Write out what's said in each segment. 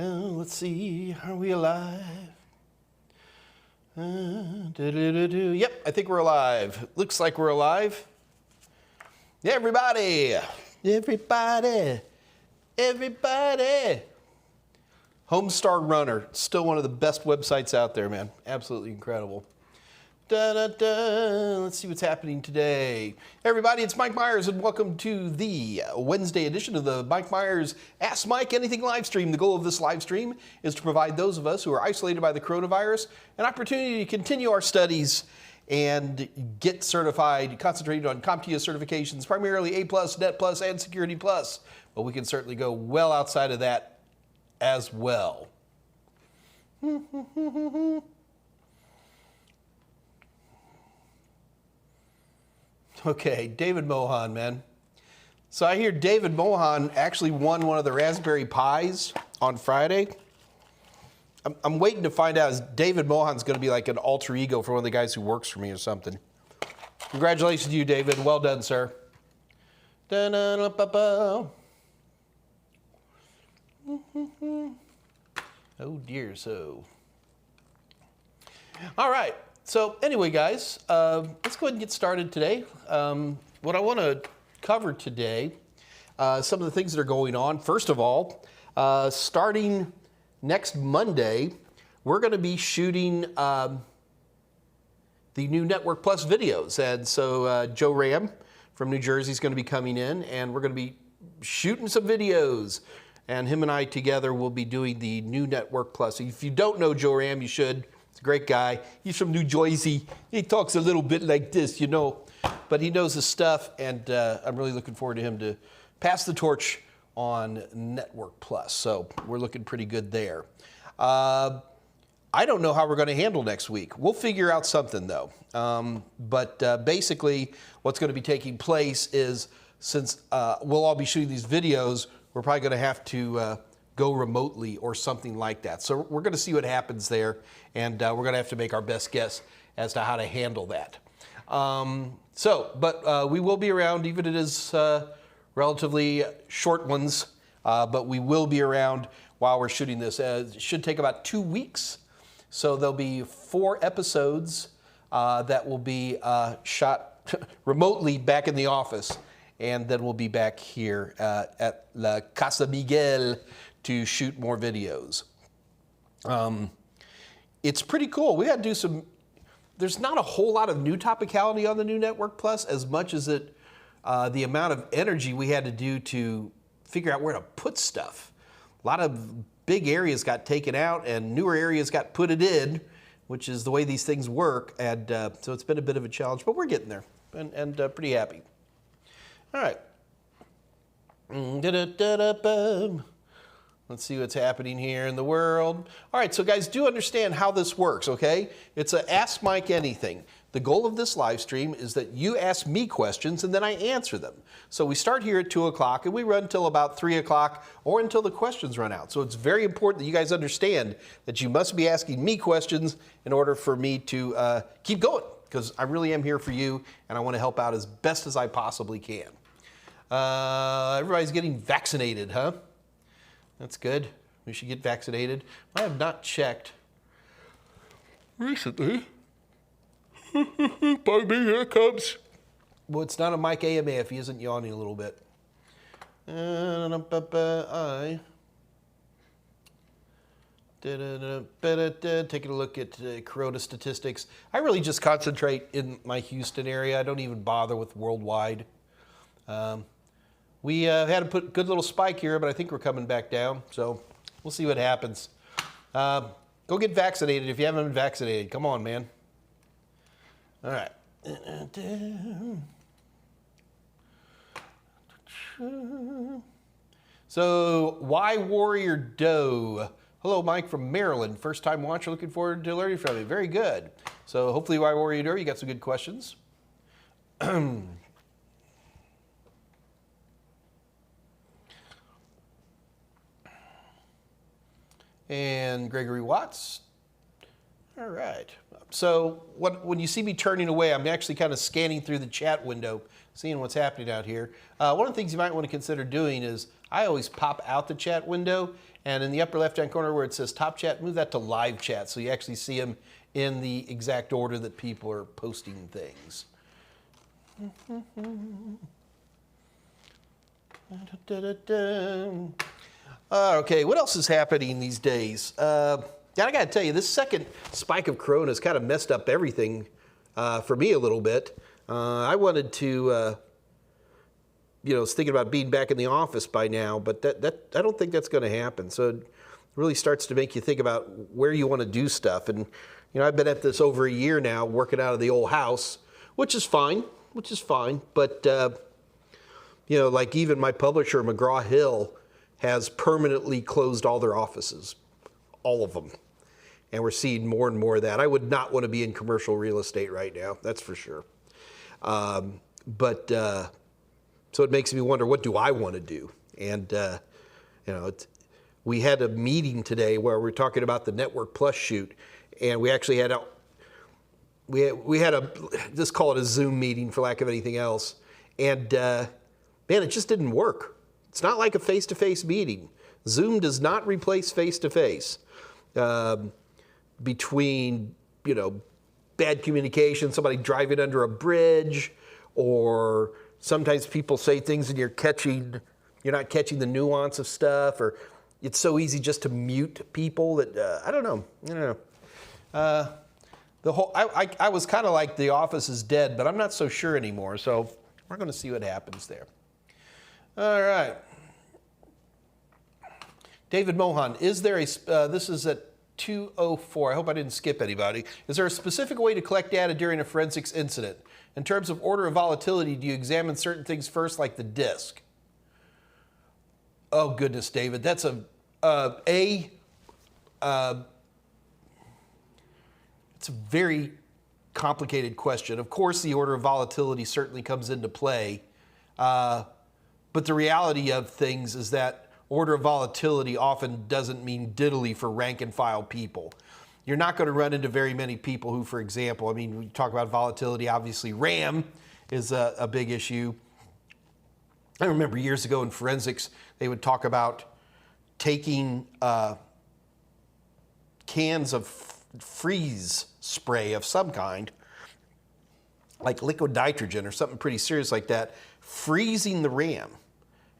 Let's see, are we alive? Yep, I think we're alive. Looks like we're alive. Everybody! Everybody! Everybody! Homestar Runner, still one of the best websites out there, man. Absolutely incredible. Let's see what's happening today. Everybody, it's Mike Meyers, and welcome to the Wednesday edition of the Mike Meyers Ask Mike Anything live stream. The goal of this live stream is to provide those of us who are isolated by the coronavirus an opportunity to continue our studies and get certified, concentrated on CompTIA certifications, primarily A+, Net+, and Security+. But we can certainly go well outside of that as well. Okay, David Mohan, man. So I hear David Mohan actually won one of the Raspberry Pis on Friday. I'm waiting to find out if David Mohan's going to be like an alter ego for one of the guys who works for me or something. Congratulations to you, David. Well done, sir. Oh dear, so. All right. So anyway, guys, let's go ahead and get started today. What I want to cover today, some of the things that are going on. First of all, starting next Monday, we're going to be shooting the new Network Plus videos. And so Joe Ram from New Jersey is going to be coming in, and we're going to be shooting some videos. And him and I together will be doing the new Network Plus. If you don't know Joe Ram, you should. He's a great guy. He's from New Jersey. He talks a little bit like this, you know, but he knows his stuff, and I'm really looking forward to him to pass the torch on Network Plus. So we're looking pretty good there. I don't know how we're going to handle next week. We'll figure out something, though. But basically, what's going to be taking place is, since we'll all be shooting these videos, we're probably going to have to go remotely or something like that. So we're going to see what happens there, and we're going to have to make our best guess as to how to handle that. But we will be around, even if it is relatively short ones, but we will be around while we're shooting this. It should take about 2 weeks, so there'll be 4 episodes that will be shot remotely back in the office, and then we'll be back here at La Casa Miguel to shoot more videos. It's pretty cool. We had to do some, there's not a whole lot of new topicality on the new Network Plus, as much as the amount of energy we had to do to figure out where to put stuff. A lot of big areas got taken out and newer areas got put it in, which is the way these things work. And so it's been a bit of a challenge, but we're getting there, and pretty happy. All right. Let's see what's happening here in the world. All right, so guys, do understand how this works, okay? It's a Ask Mike Anything. The goal of this live stream is that you ask me questions and then I answer them. So we start here at 2 o'clock and we run till about 3 o'clock or until the questions run out. So it's very important that you guys understand that you must be asking me questions in order for me to keep going, because I really am here for you and I want to help out as best as I possibly can. Everybody's getting vaccinated, huh? That's good. We should get vaccinated. I have not checked recently. Pardon me, here it comes. Well, it's not a Mike AMA if he isn't yawning a little bit. Taking a look at corona statistics. I really just concentrate in my Houston area. I don't even bother with worldwide. We had to put a good little spike here, but I think we're coming back down. So we'll see what happens. Go get vaccinated if you haven't been vaccinated. Come on, man. All right. So, why Warrior Doe? Hello, Mike from Maryland. First time watcher, looking forward to learning from you. Very good. So hopefully, why Warrior Doe, you got some good questions. And Gregory Watts. All right. So when you see me turning away, I'm actually kind of scanning through the chat window, seeing what's happening out here. One of the things you might want to consider doing is I always pop out the chat window, and in the upper left-hand corner where it says Top Chat, move that to Live Chat so you actually see them in the exact order that people are posting things. Okay, what else is happening these days? I got to tell you, this second spike of corona has kind of messed up everything for me a little bit. I wanted to, was thinking about being back in the office by now, but I don't think that's going to happen. So it really starts to make you think about where you want to do stuff. And, I've been at this over a year now, working out of the old house, which is fine. But, like even my publisher, McGraw-Hill, has permanently closed all their offices, all of them. And we're seeing more and more of that. I would not want to be in commercial real estate right now, that's for sure. So it makes me wonder, what do I want to do? And, we had a meeting today where we're talking about the Network Plus shoot, and we actually had just call it a Zoom meeting for lack of anything else. And man, it just didn't work. It's not like a face-to-face meeting. Zoom does not replace face-to-face. Between, bad communication, somebody driving under a bridge, or sometimes people say things and you're not catching the nuance of stuff, or it's so easy just to mute people that, I don't know. I was kind of like the office is dead, but I'm not so sure anymore. So we're going to see what happens there. All right. David Mohan, is there this is at 2:04. I hope I didn't skip anybody. Is there a specific way to collect data during a forensics incident? In terms of order of volatility, do you examine certain things first, like the disk? Oh goodness, David, that's it's a very complicated question. Of course, the order of volatility certainly comes into play, but the reality of things is that order of volatility often doesn't mean diddly for rank and file people. You're not going to run into very many people who, for example, we talk about volatility, obviously RAM is a big issue. I remember years ago in forensics, they would talk about taking cans of freeze spray of some kind, like liquid nitrogen or something pretty serious like that, freezing the RAM.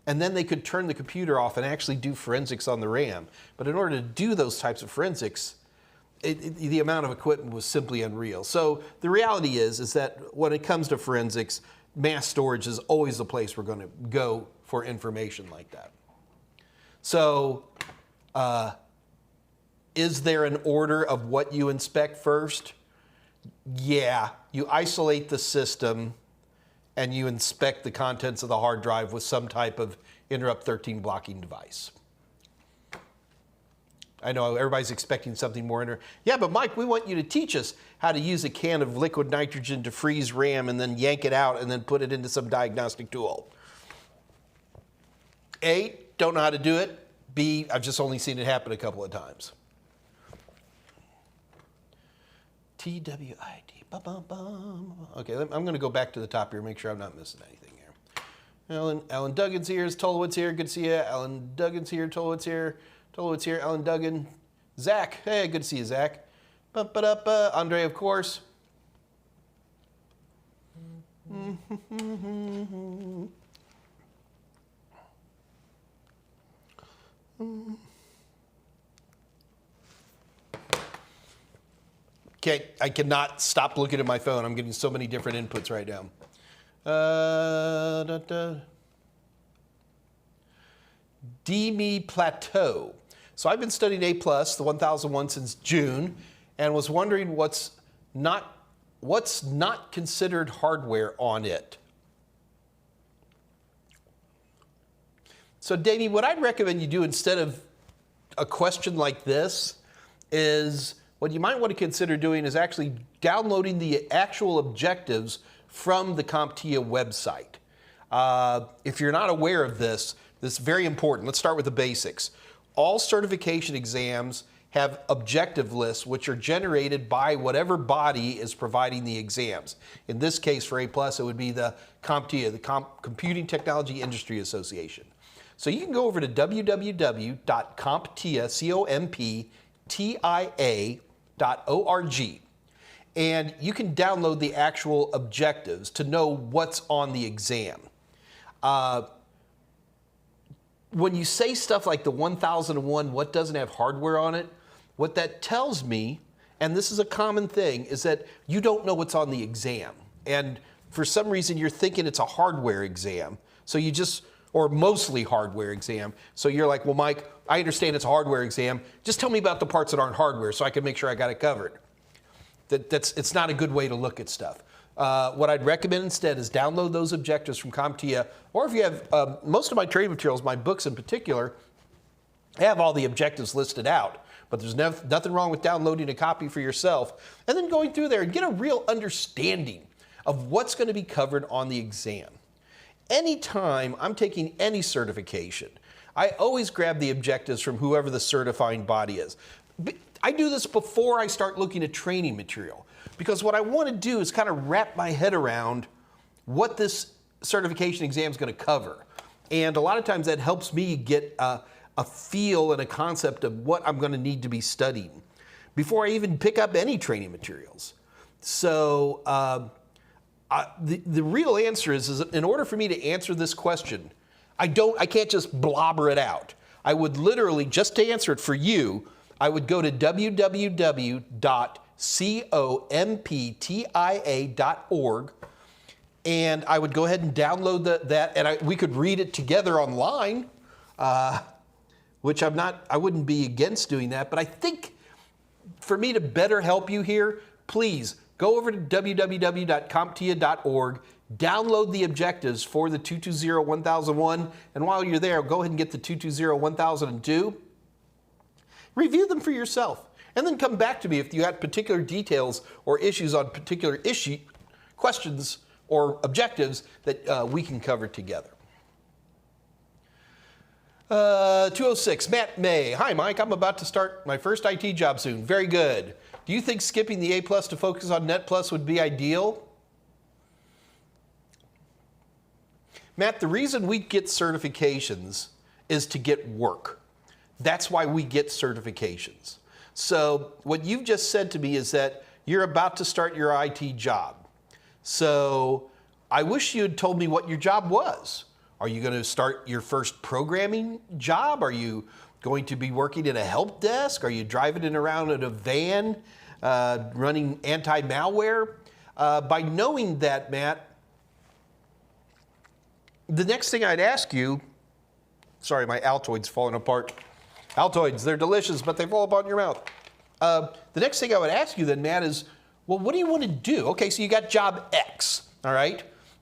And then they could turn the computer off and actually do forensics on the RAM. But in order to do those types of forensics, the amount of equipment was simply unreal. So the reality is that when it comes to forensics, mass storage is always the place we're going to go for information like that. So is there an order of what you inspect first? Yeah, you isolate the system and you inspect the contents of the hard drive with some type of interrupt 13 blocking device. I know everybody's expecting something more. Yeah, but Mike, we want you to teach us how to use a can of liquid nitrogen to freeze RAM and then yank it out and then put it into some diagnostic tool. A, don't know how to do it. B, I've just only seen it happen a couple of times. TWID. Okay, I'm going to go back to the top here and make sure I'm not missing anything here. Alan Duggan's here. Tolowitz here. Good to see you. Alan Duggan's here. Tolowitz here. Tolowitz here. Alan Duggan. Zach. Hey, good to see you, Zach. Andre, of course. Okay, I cannot stop looking at my phone. I'm getting so many different inputs right now. DME Plateau. So I've been studying A+, the 1001 since June, and was wondering what's not considered hardware on it. So Davey, what I'd recommend you do instead of a question like this is what you might want to consider doing is actually downloading the actual objectives from the CompTIA website. If you're not aware of this, this is very important. Let's start with the basics. All certification exams have objective lists, which are generated by whatever body is providing the exams. In this case, for A+, it would be the CompTIA, the Computing Technology Industry Association. So you can go over to www.comptia.org, and you can download the actual objectives to know what's on the exam. When you say stuff like the 1001, what doesn't have hardware on it, what that tells me, and this is a common thing, is that you don't know what's on the exam. And for some reason, you're thinking it's a hardware exam. So you just, or mostly hardware exam. So you're like, well, Mike, I understand it's a hardware exam. Just tell me about the parts that aren't hardware so I can make sure I got it covered. It's not a good way to look at stuff. What I'd recommend instead is download those objectives from CompTIA, or if you have, most of my training materials, my books in particular, have all the objectives listed out. But there's nothing wrong with downloading a copy for yourself and then going through there and get a real understanding of what's going to be covered on the exam. Anytime I'm taking any certification, I always grab the objectives from whoever the certifying body is. I do this before I start looking at training material, because what I want to do is kind of wrap my head around what this certification exam is going to cover. And a lot of times that helps me get a feel and a concept of what I'm going to need to be studying before I even pick up any training materials. So the real answer is in order for me to answer this question, I can't just blobber it out. I would literally, just to answer it for you, I would go to www.comptia.org, and I would go ahead and download that, and we could read it together online, which I wouldn't be against doing that, but I think for me to better help you here, please go over to www.comptia.org, download the objectives for the 220-1001, and while you're there, go ahead and get the 220-1002. Review them for yourself, and then come back to me if you have particular details or issues on particular questions or objectives that we can cover together. 206, Matt May. Hi, Mike. I'm about to start my first IT job soon. Very good. Do you think skipping the A+ to focus on Net+ would be ideal? Matt, the reason we get certifications is to get work. That's why we get certifications. So what you've just said to me is that you're about to start your IT job. So I wish you had told me what your job was. Are you going to start your first programming job? Are you going to be working at a help desk? Are you driving it around in a van, running anti-malware? By knowing that, Matt, the next thing I'd ask you, sorry, my Altoid's falling apart. Altoids, they're delicious, but they fall apart in your mouth. The next thing I would ask you then, Matt, is, well, what do you want to do? Okay, so you got job X, all right?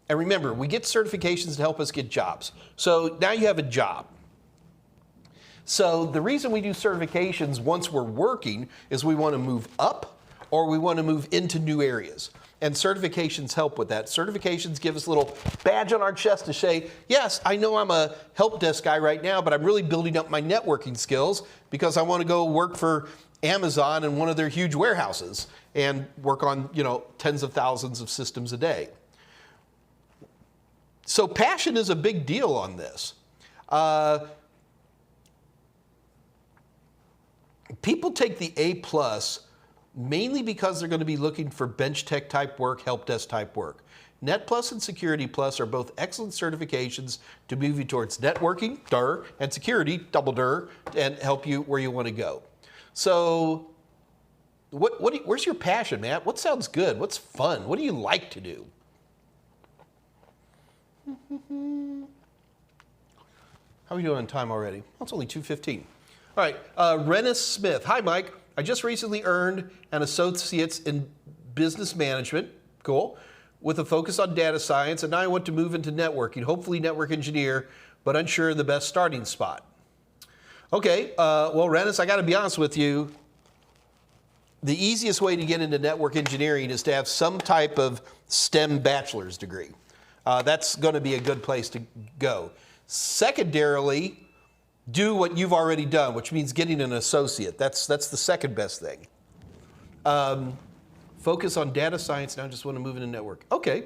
And remember, we get certifications to help us get jobs. So now you have a job. So the reason we do certifications once we're working is we want to move up or we want to move into new areas. And certifications help with that. Certifications give us a little badge on our chest to say, yes, I know I'm a help desk guy right now, but I'm really building up my networking skills because I want to go work for Amazon in one of their huge warehouses and work on, tens of thousands of systems a day. So passion is a big deal on this. People take the A+ mainly because they're going to be looking for bench tech type work, help desk type work. Net+ and Security+ are both excellent certifications to move you towards networking, and security, double, and help you where you want to go. So where's your passion, Matt? What sounds good? What's fun? What do you like to do? How are we doing on time already? Oh, it's only 2:15. All right, Rennis Smith. Hi, Mike. I just recently earned an associate's in business management, cool, with a focus on data science, and now I want to move into networking, hopefully network engineer, but unsure of the best starting spot. Okay, well, Rennis, I got to be honest with you. The easiest way to get into network engineering is to have some type of STEM bachelor's degree. That's going to be a good place to go. Secondarily, do what you've already done, which means getting an associate. That's the second best thing. Focus on data science now, just want to move into network. Okay.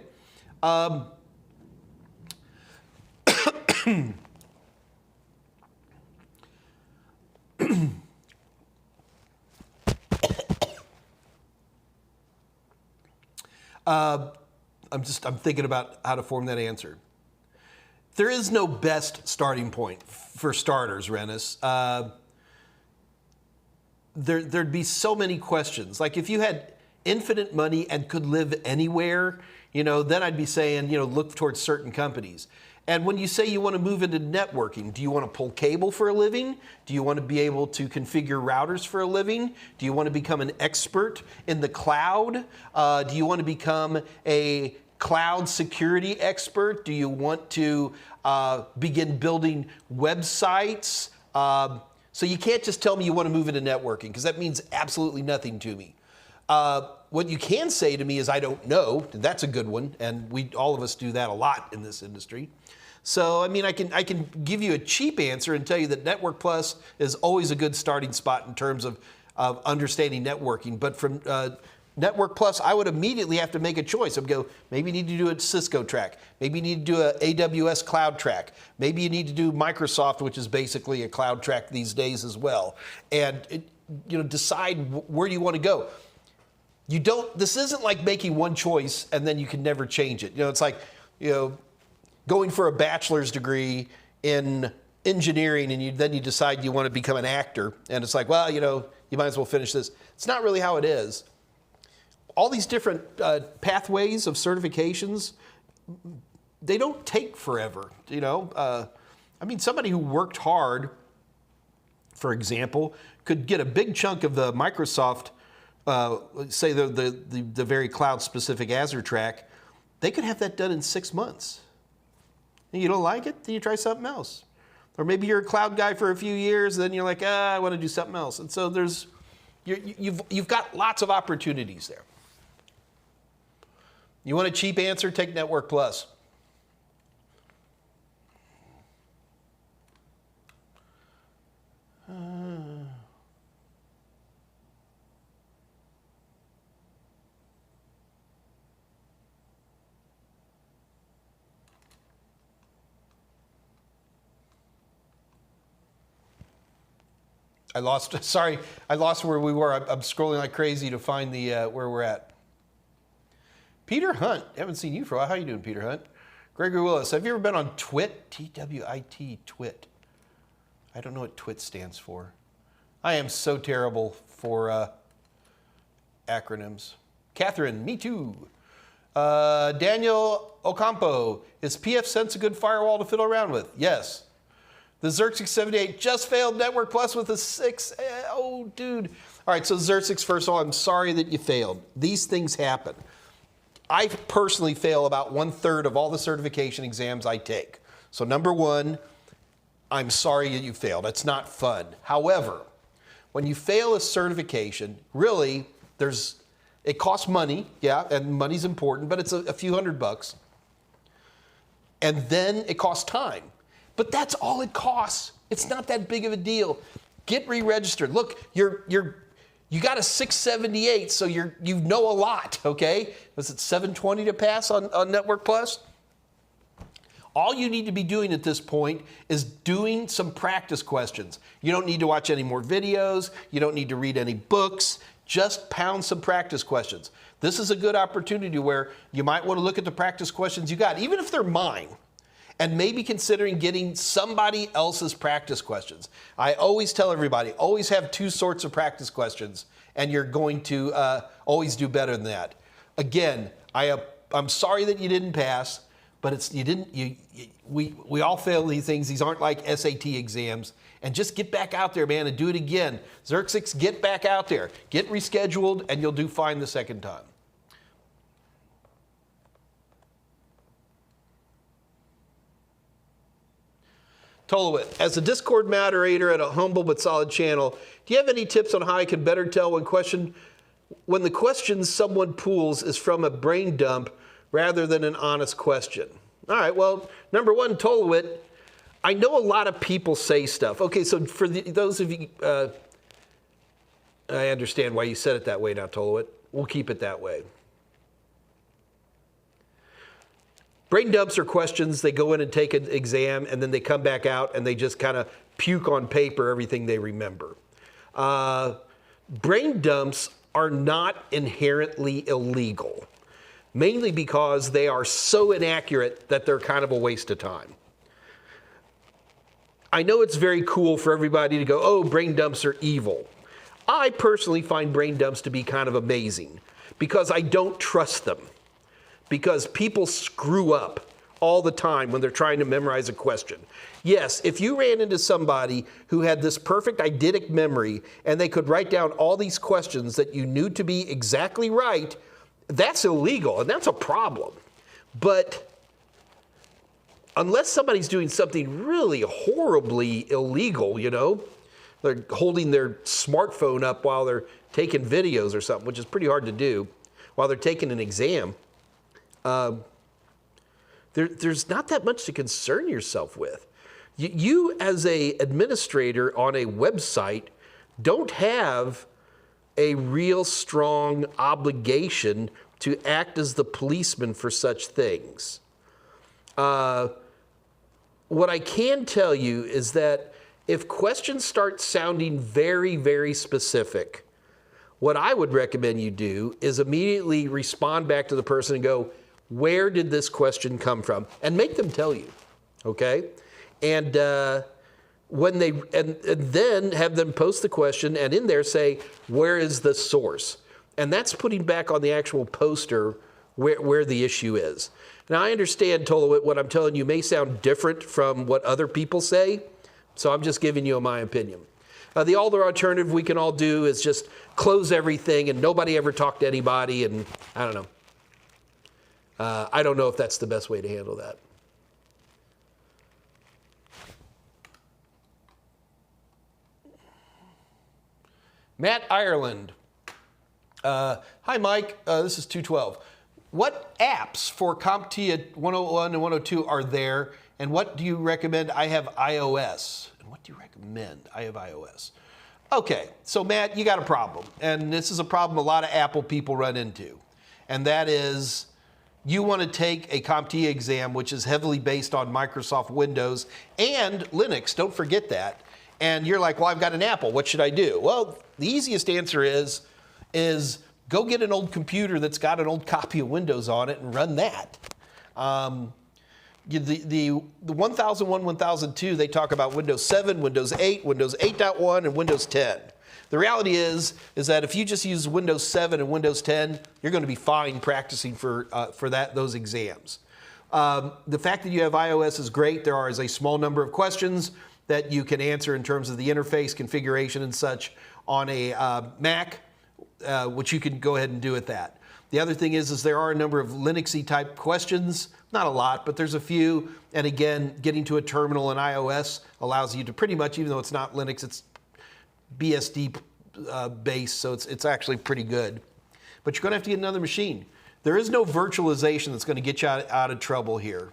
I'm thinking about how to form that answer. There is no best starting point for starters, Rennis. There'd be so many questions. Like if you had infinite money and could live anywhere, then I'd be saying, look towards certain companies. And when you say you want to move into networking, do you want to pull cable for a living? Do you want to be able to configure routers for a living? Do you want to become an expert in the cloud? Do you want to become a cloud security expert? Do you want to begin building websites? So you can't just tell me you want to move into networking, because that means absolutely nothing to me. What you can say to me is, I don't know. That's a good one, and all of us do that a lot in this industry. So, I mean, I can give you a cheap answer and tell you that Network Plus is always a good starting spot in terms of understanding networking. But from Network Plus, I would immediately have to make a choice. I'd go, maybe you need to do a Cisco track. Maybe you need to do an AWS cloud track. Maybe you need to do Microsoft, which is basically a cloud track these days as well. And decide where you want to go. This isn't like making one choice and then you can never change it. It's like, going for a bachelor's degree in engineering and then you decide you want to become an actor. And it's like, well, you might as well finish this. It's not really how it is. All these different pathways of certifications, they don't take forever. Somebody who worked hard, for example, could get a big chunk of the Microsoft, say the very cloud-specific Azure track. They could have that done in 6 months. And you don't like it, then you try something else. Or maybe you're a cloud guy for a few years, then you're like, I want to do something else. And so you've got lots of opportunities there. You want a cheap answer? Take Network Plus. I lost where we were. I'm scrolling like crazy to find the where we're at. Peter Hunt, haven't seen you for a while. How you doing, Peter Hunt? Gregory Willis, have you ever been on TWIT? T-W-I-T, TWIT. I don't know what TWIT stands for. I am so terrible for acronyms. Catherine, me too. Daniel Ocampo, is pfSense a good firewall to fiddle around with? Yes. The Xerxes 78 just failed Network Plus with a 6. Oh, dude. All right, so Xerxes, first of all, I'm sorry that you failed. These things happen. I personally fail about 1/3 of all the certification exams I take. So number one, I'm sorry that you failed. It's not fun. However, when you fail a certification, really, it costs money, yeah, and money's important, but it's a few $100. And then it costs time. But that's all it costs. It's not that big of a deal. Get re-registered. Look, you got a 678, so you know a lot, okay? Was it 720 to pass on Network Plus? All you need to be doing at this point is doing some practice questions. You don't need to watch any more videos. You don't need to read any books. Just pound some practice questions. This is a good opportunity where you might want to look at the practice questions you got, even if they're mine. And maybe considering getting somebody else's practice questions. I always tell everybody, always have 2 sorts of practice questions, and you're going to always do better than that. Again, I'm sorry that you didn't pass, but we all fail these things. These aren't like SAT exams. And just get back out there, man, and do it again. Xerxes, get back out there. Get rescheduled, and you'll do fine the second time. Tolowit, as a Discord moderator at a humble but solid channel, do you have any tips on how I can better tell when the question someone pools is from a brain dump rather than an honest question? All right, well, number one, Tolowit, I know a lot of people say stuff. Okay, so for those of you, I understand why you said it that way now, Tolowit. We'll keep it that way. Brain dumps are questions. They go in and take an exam, and then they come back out, and they just kind of puke on paper everything they remember. Brain dumps are not inherently illegal, mainly because they are so inaccurate that they're kind of a waste of time. I know it's very cool for everybody to go, oh, brain dumps are evil. I personally find brain dumps to be kind of amazing because I don't trust them. Because people screw up all the time when they're trying to memorize a question. Yes, if you ran into somebody who had this perfect eidetic memory and they could write down all these questions that you knew to be exactly right, that's illegal and that's a problem. But unless somebody's doing something really horribly illegal, you know, they're holding their smartphone up while they're taking videos or something, which is pretty hard to do, while they're taking an exam, there's not that much to concern yourself with. You as a administrator on a website don't have a real strong obligation to act as the policeman for such things. What I can tell you is that if questions start sounding very, very specific, what I would recommend you do is immediately respond back to the person and go, where did this question come from? And make them tell you, okay? And when they and then have them post the question and in there say, where is the source? And that's putting back on the actual poster where the issue is. Now I understand, Tolowit, what I'm telling you may sound different from what other people say, so I'm just giving you my opinion. The other alternative we can all do is just close everything and nobody ever talk to anybody, and I don't know. I don't know if that's the best way to handle that. Matt Ireland. Hi, Mike. This is 212. What apps for CompTIA 101 and 102 are there, and what do you recommend? I have iOS. And what do you recommend? I have iOS. Okay, so Matt, you got a problem. And this is a problem a lot of Apple people run into. And that is, you want to take a CompTIA exam, which is heavily based on Microsoft Windows and Linux. Don't forget that. And you're like, well, I've got an Apple. What should I do? Well, the easiest answer is go get an old computer that's got an old copy of Windows on it and run that. The 1001, 1002, they talk about Windows 7, Windows 8, Windows 8.1, and Windows 10. The reality is that if you just use Windows 7 and Windows 10, you're going to be fine practicing for those exams. The fact that you have iOS is great. There is a small number of questions that you can answer in terms of the interface configuration and such on a Mac, which you can go ahead and do with that. The other thing is there are a number of Linuxy type questions, not a lot, but there's a few. And again, getting to a terminal in iOS allows you to pretty much, even though it's not Linux, it's BSD based, so it's actually pretty good. But you're going to have to get another machine. There is no virtualization that's going to get you out of trouble here.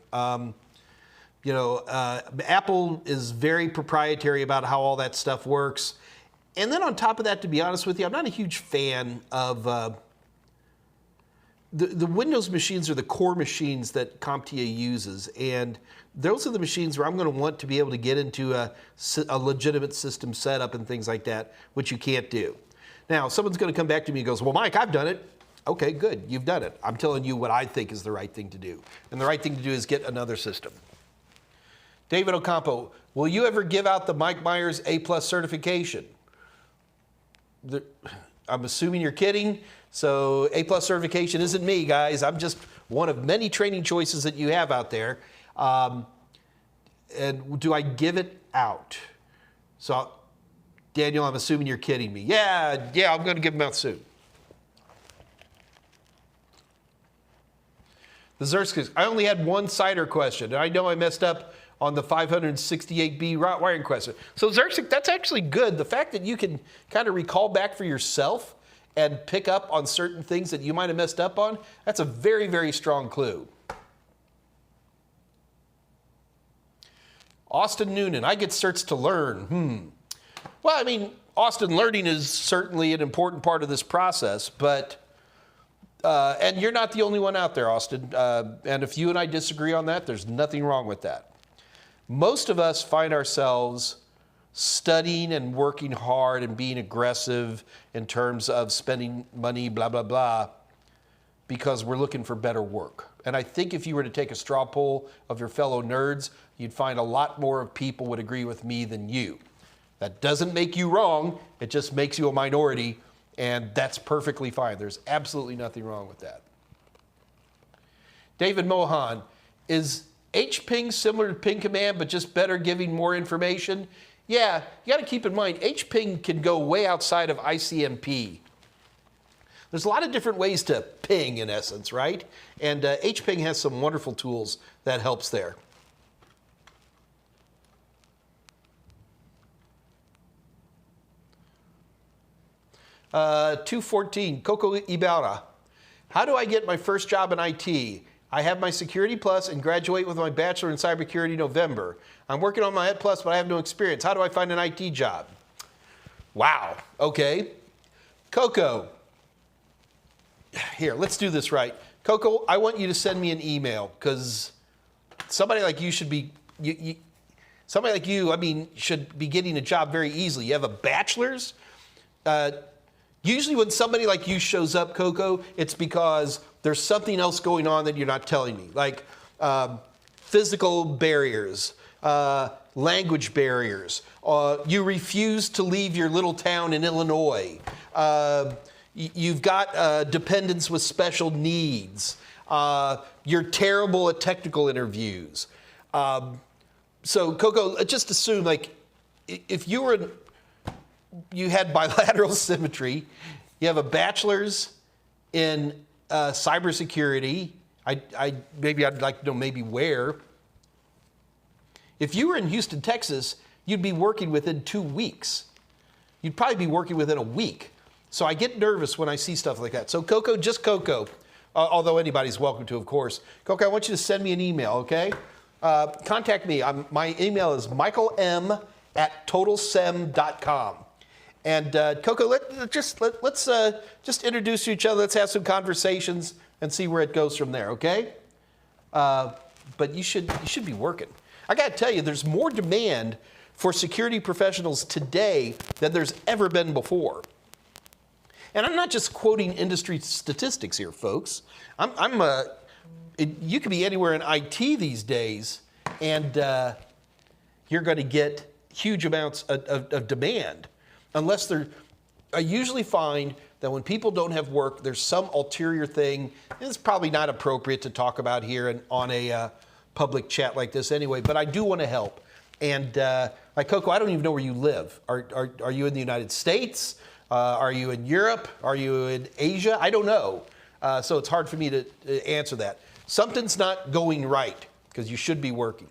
Apple is very proprietary about how all that stuff works. And then on top of that, to be honest with you, I'm not a huge fan of the Windows machines are the core machines that CompTIA uses. And those are the machines where I'm going to want to be able to get into a legitimate system setup and things like that, which you can't do. Now, someone's going to come back to me and goes, well, Mike, I've done it. Okay, good. You've done it. I'm telling you what I think is the right thing to do. And the right thing to do is get another system. David Ocampo, will you ever give out the Mike Meyers A+ certification? I'm assuming you're kidding. So A+ certification isn't me, guys. I'm just one of many training choices that you have out there. And do I give it out? So, Daniel, I'm assuming you're kidding me. Yeah, I'm going to give them out soon. The Zerskis, I only had one CIDR question, and I know I messed up on the 568B wiring question. So Zerksik, that's actually good. The fact that you can kind of recall back for yourself and pick up on certain things that you might have messed up on, that's a very, very strong clue. Austin Noonan, I get certs to learn. Well, I mean, Austin, learning is certainly an important part of this process, but, and you're not the only one out there, Austin. And if you and I disagree on that, there's nothing wrong with that. Most of us find ourselves studying and working hard and being aggressive in terms of spending money, blah, blah, blah, because we're looking for better work. And I think if you were to take a straw poll of your fellow nerds, you'd find a lot more of people would agree with me than you. That doesn't make you wrong, it just makes you a minority, and that's perfectly fine. There's absolutely nothing wrong with that. David Mohan, is hping similar to ping command, but just better giving more information? Yeah, you got to keep in mind, hping can go way outside of ICMP. There's a lot of different ways to ping, in essence, right? And hping has some wonderful tools that helps there. Uh, 214, Coco Ibarra. How do I get my first job in IT? I have my Security Plus and graduate with my Bachelor in Cybersecurity in November. I'm working on my Ed Plus, but I have no experience. How do I find an IT job? Wow, okay. Coco, here, let's do this right. Coco, I want you to send me an email, because somebody like you should be, somebody like you, I mean, should be getting a job very easily. You have a bachelor's. Usually when somebody like you shows up, Coco, it's because there's something else going on that you're not telling me, like physical barriers, language barriers. You refuse to leave your little town in Illinois. You've got dependents with special needs. You're terrible at technical interviews. So, Coco, just assume, like, if you had bilateral symmetry, you have a bachelor's in cybersecurity. Maybe I'd like to know maybe where. If you were in Houston, Texas, you'd be working within 2 weeks. You'd probably be working within a week. So I get nervous when I see stuff like that. So Coco, just Coco, although anybody's welcome to, of course. Coco, I want you to send me an email, okay? Contact me. My email is michaelm@totalsem.com. And Coco, let's just introduce each other. Let's have some conversations and see where it goes from there, okay? But you should be working. I got to tell you, there's more demand for security professionals today than there's ever been before. And I'm not just quoting industry statistics here, folks. You could be anywhere in IT these days, and you're going to get huge amounts of demand. Unless I usually find that when people don't have work, there's some ulterior thing. It's probably not appropriate to talk about here and on a public chat like this anyway, but I do want to help. And like Coco, I don't even know where you live. Are you in the United States? Are you in Europe? Are you in Asia? I don't know. So it's hard for me to answer that. Something's not going right, because you should be working.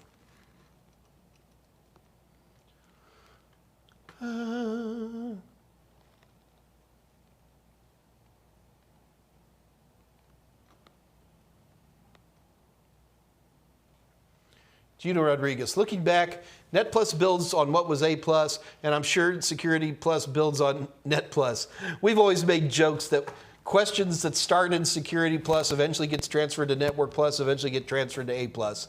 Gino Rodriguez, looking back, Net Plus builds on what was A Plus, and I'm sure Security Plus builds on Net Plus. We've always made jokes that questions that start in Security Plus eventually gets transferred to Network Plus, eventually get transferred to A Plus.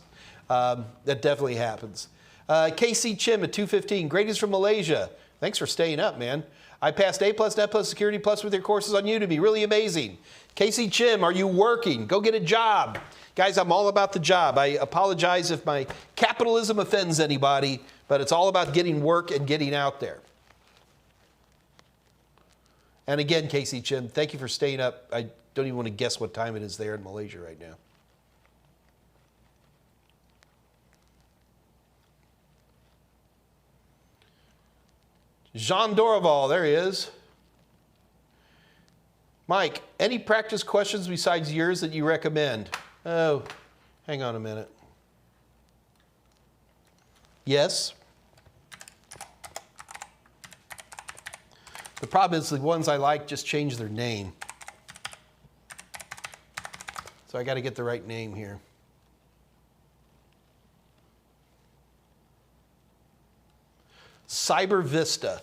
That definitely happens. KC Chim at 215, greetings from Malaysia. Thanks for staying up, man. I passed A Plus, Net Plus, Security Plus with your courses on Udemy. Really amazing. KC Chim, are you working? Go get a job. Guys, I'm all about the job. I apologize if my capitalism offends anybody, but it's all about getting work and getting out there. And again, KC Chim, thank you for staying up. I don't even want to guess what time it is there in Malaysia right now. Jean Dorival, there he is. Mike, any practice questions besides yours that you recommend? Oh, hang on a minute. Yes. The problem is the ones I like just change their name. So I got to get the right name here. Cyber Vista.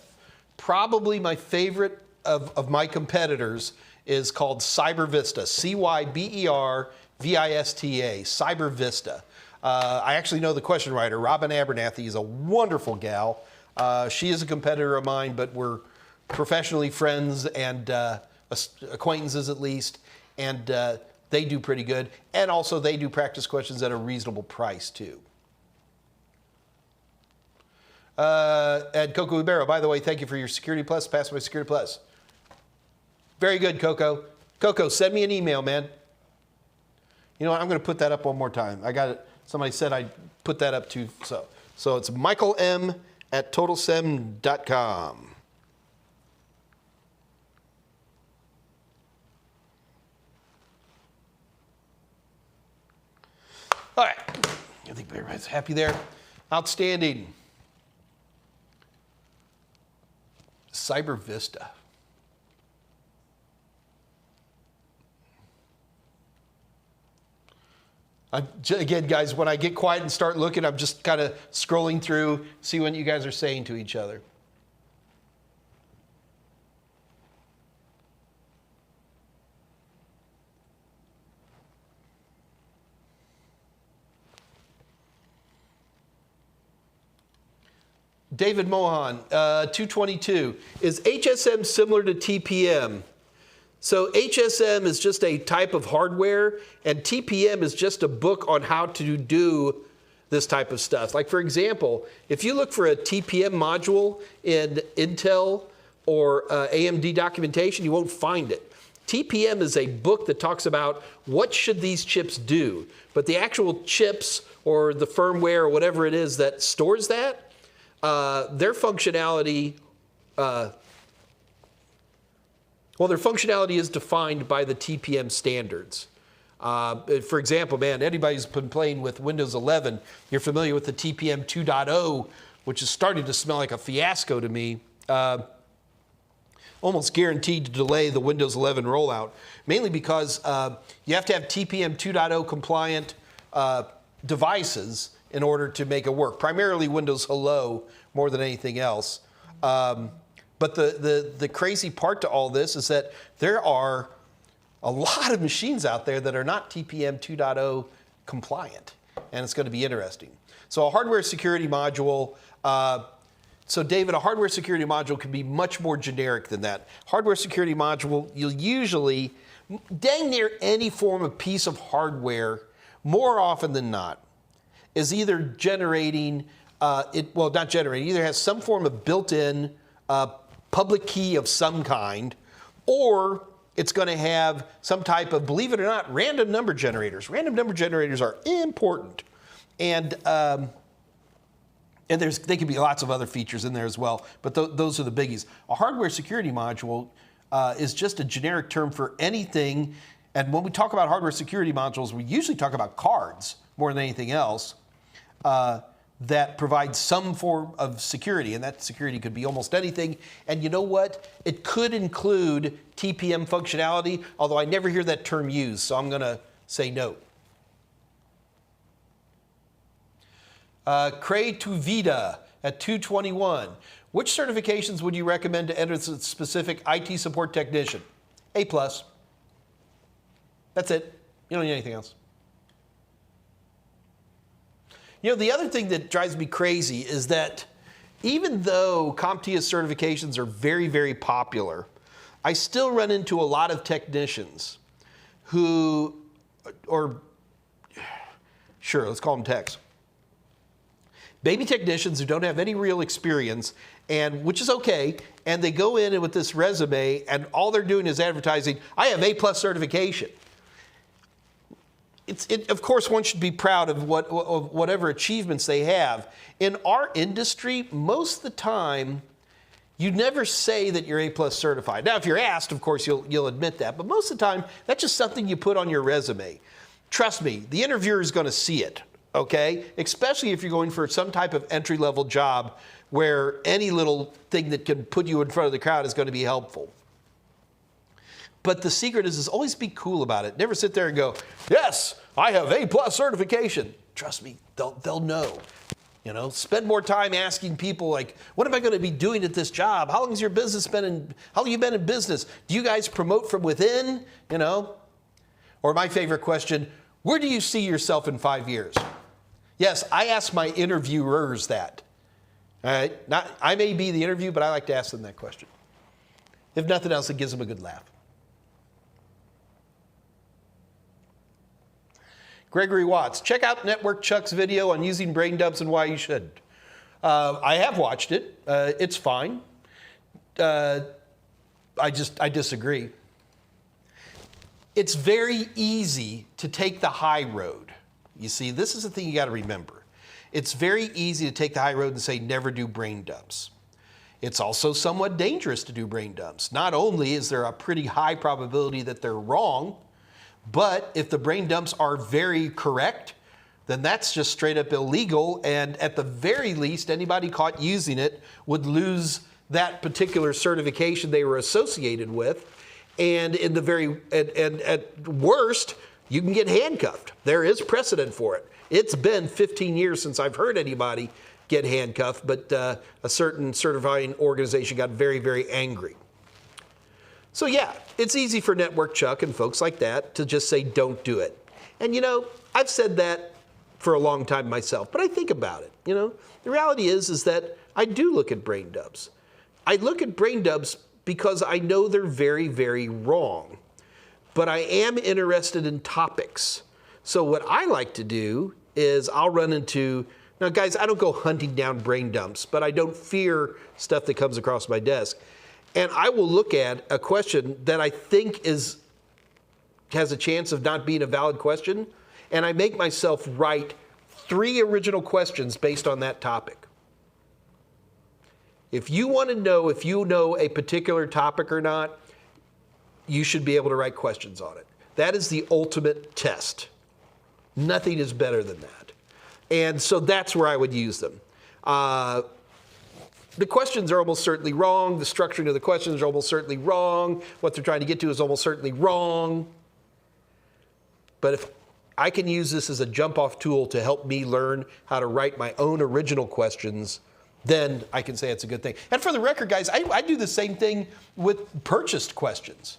Probably my favorite of my competitors is called Cyber Vista, C-Y-B-E-R-V-I-S-T-A, Cyber Vista. I actually know the question writer, Robin Abernathy, is a wonderful gal. She is a competitor of mine, but we're professionally friends and acquaintances at least, and they do pretty good. And also they do practice questions at a reasonable price too. And Coco Ibero, by the way, thank you for your Security Plus, pass my Security Plus. Very good, Coco. Coco, send me an email, man. You know what, I'm going to put that up one more time. I got it. Somebody said I'd put that up too. So it's michaelm@totalsem.com. All right. I think everybody's happy there. Outstanding. Cyber Vista. Again, guys, when I get quiet and start looking, I'm just kind of scrolling through, see what you guys are saying to each other. David Mohan, 222. Is HSM similar to TPM? So HSM is just a type of hardware, and TPM is just a book on how to do this type of stuff. Like, for example, if you look for a TPM module in Intel or AMD documentation, you won't find it. TPM is a book that talks about what should these chips do, but the actual chips or the firmware or whatever it is that stores that, their functionality, their functionality is defined by the TPM standards. For example, man, anybody who's been playing with Windows 11, you're familiar with the TPM 2.0, which is starting to smell like a fiasco to me. Almost guaranteed to delay the Windows 11 rollout, mainly because you have to have TPM 2.0 compliant devices in order to make it work. Primarily Windows Hello more than anything else. But the crazy part to all this is that there are a lot of machines out there that are not TPM 2.0 compliant, and it's going to be interesting. So a hardware security module, so David, a hardware security module can be much more generic than that. Hardware security module, you'll usually, dang near any form of piece of hardware, more often than not, is either generating, not generating, either has some form of built-in public key of some kind, or it's going to have some type of, believe it or not, random number generators. Random number generators are important. And they can be lots of other features in there as well, but those are the biggies. A hardware security module is just a generic term for anything. And when we talk about hardware security modules, we usually talk about cards more than anything else. That provides some form of security, and that security could be almost anything. And you know what? It could include TPM functionality, although I never hear that term used, so I'm going to say no. Cray Tuvida at 221. Which certifications would you recommend to enter as a specific IT support technician? A+. That's it. You don't need anything else. You know, the other thing that drives me crazy is that even though CompTIA certifications are very, very popular, I still run into a lot of technicians who, let's call them techs. Baby technicians who don't have any real experience, and which is okay, and they go in with this resume, and all they're doing is advertising, I have A+ certification. Of course, one should be proud of whatever achievements they have. In our industry, most of the time, you never say that you're A+ certified. Now, if you're asked, of course, you'll admit that. But most of the time, that's just something you put on your resume. Trust me, the interviewer is going to see it, okay? Especially if you're going for some type of entry-level job where any little thing that can put you in front of the crowd is going to be helpful. But the secret is always be cool about it. Never sit there and go, yes, I have A+ certification. Trust me, they'll know. You know, spend more time asking people like, what am I going to be doing at this job? How long has your business been in, how long have you been in business? Do you guys promote from within? You know, or my favorite question, where do you see yourself in 5 years? Yes, I ask my interviewers that. All right, I may be the interview, but I like to ask them that question. If nothing else, it gives them a good laugh. Gregory Watts, check out Network Chuck's video on using brain dumps and why you shouldn't. I have watched it. It's fine. I disagree. It's very easy to take the high road. You see, this is the thing you got to remember. It's very easy to take the high road and say never do brain dumps. It's also somewhat dangerous to do brain dumps. Not only is there a pretty high probability that they're wrong, but if the brain dumps are very correct, then that's just straight up illegal. And at the very least, anybody caught using it would lose that particular certification they were associated with. And in the very, and at worst, you can get handcuffed. There is precedent for it. It's been 15 years since I've heard anybody get handcuffed, but a certain certifying organization got very, very angry. So yeah, it's easy for Network Chuck and folks like that to just say, don't do it. And you know, I've said that for a long time myself, but I think about it, you know. The reality is that I do look at brain dumps. I look at brain dumps because I know they're very, very wrong. But I am interested in topics. So what I like to do is I'll run into, now guys, I don't go hunting down brain dumps, but I don't fear stuff that comes across my desk. And I will look at a question that I think has a chance of not being a valid question, and I make myself write 3 original questions based on that topic. If you want to know if you know a particular topic or not, you should be able to write questions on it. That is the ultimate test. Nothing is better than that. And so that's where I would use them. The questions are almost certainly wrong. The structuring of the questions are almost certainly wrong. What they're trying to get to is almost certainly wrong. But if I can use this as a jump-off tool to help me learn how to write my own original questions, then I can say it's a good thing. And for the record, guys, I do the same thing with purchased questions.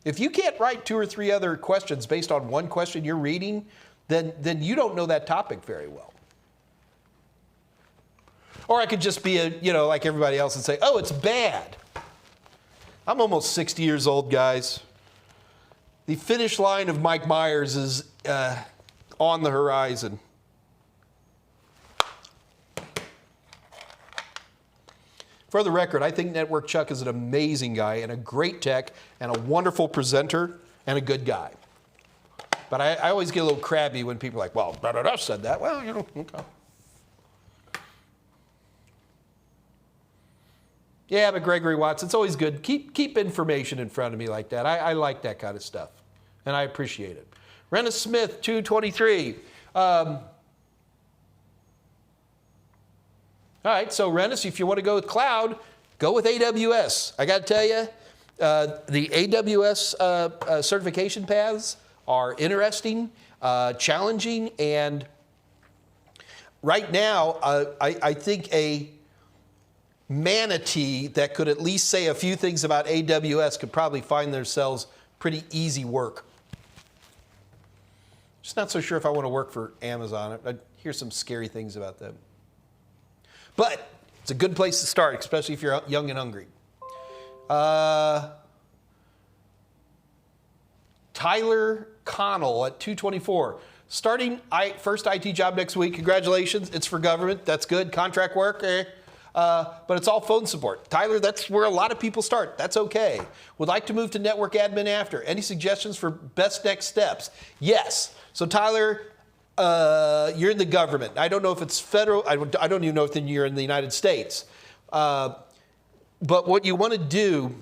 If you can't write 2 or 3 other questions based on one question you're reading, then you don't know that topic very well. Or I could just be like everybody else and say, oh, it's bad. I'm almost 60 years old, guys. The finish line of Mike Meyers is on the horizon. For the record, I think Network Chuck is an amazing guy and a great tech and a wonderful presenter and a good guy. But I always get a little crabby when people are like, well, da-da-da said that. Well, you know, okay. Yeah, but Gregory Watts, it's always good. Keep information in front of me like that. I like that kind of stuff, and I appreciate it. Renna Smith, 223. All right, so Rennis, if you want to go with cloud, go with AWS. I got to tell you, the AWS certification paths are interesting, challenging, and right now, I think a manatee that could at least say a few things about AWS could probably find themselves pretty easy work. Just not so sure if I want to work for Amazon. I hear some scary things about them. But it's a good place to start, especially if you're young and hungry. Tyler Connell at 224. Starting first IT job next week. Congratulations. It's for government. That's good. Contract work. But it's all phone support. Tyler, that's where a lot of people start. That's okay. Would like to move to network admin after. Any suggestions for best next steps? Yes. So Tyler, you're in the government. I don't know if it's federal. I don't even know if you're in the United States. But what you want to do